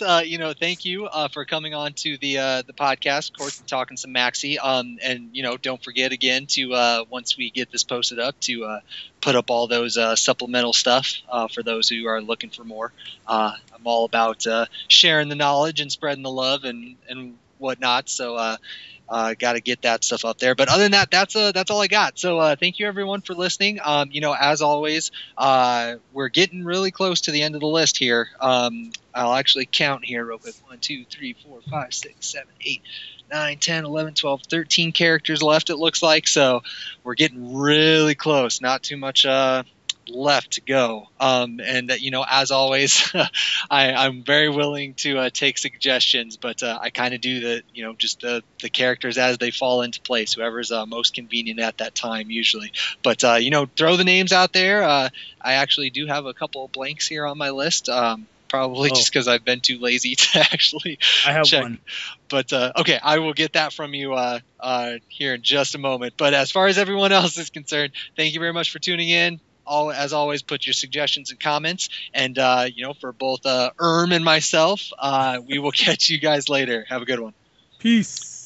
thank you for coming on to the podcast, of course, and talking some Maxi. And don't forget again to once we get this posted up to put up all those supplemental stuff for those who are looking for more. I'm all about sharing the knowledge and spreading the love and whatnot. So. Got to get that stuff up there. But other than that, that's all I got. So thank you everyone for listening. As always, we're getting really close to the end of the list here. I'll actually count here real quick. 1, 2, 3, 4, 5, 6, 7, 8, 9, 10, 11, 12, 13 characters left, it looks like. So we're getting really close. Not too much left to go. As always, I'm very willing to take suggestions, but I kind of do just the characters as they fall into place, whoever's most convenient at that time usually. But throw the names out there. I actually do have a couple of blanks here on my list. Probably just because I've been too lazy to actually check. One. But okay, I will get that from you here in just a moment. But as far as everyone else is concerned, thank you very much for tuning in. As always, put your suggestions and comments. And, for both and myself, we will catch you guys later. Have a good one. Peace.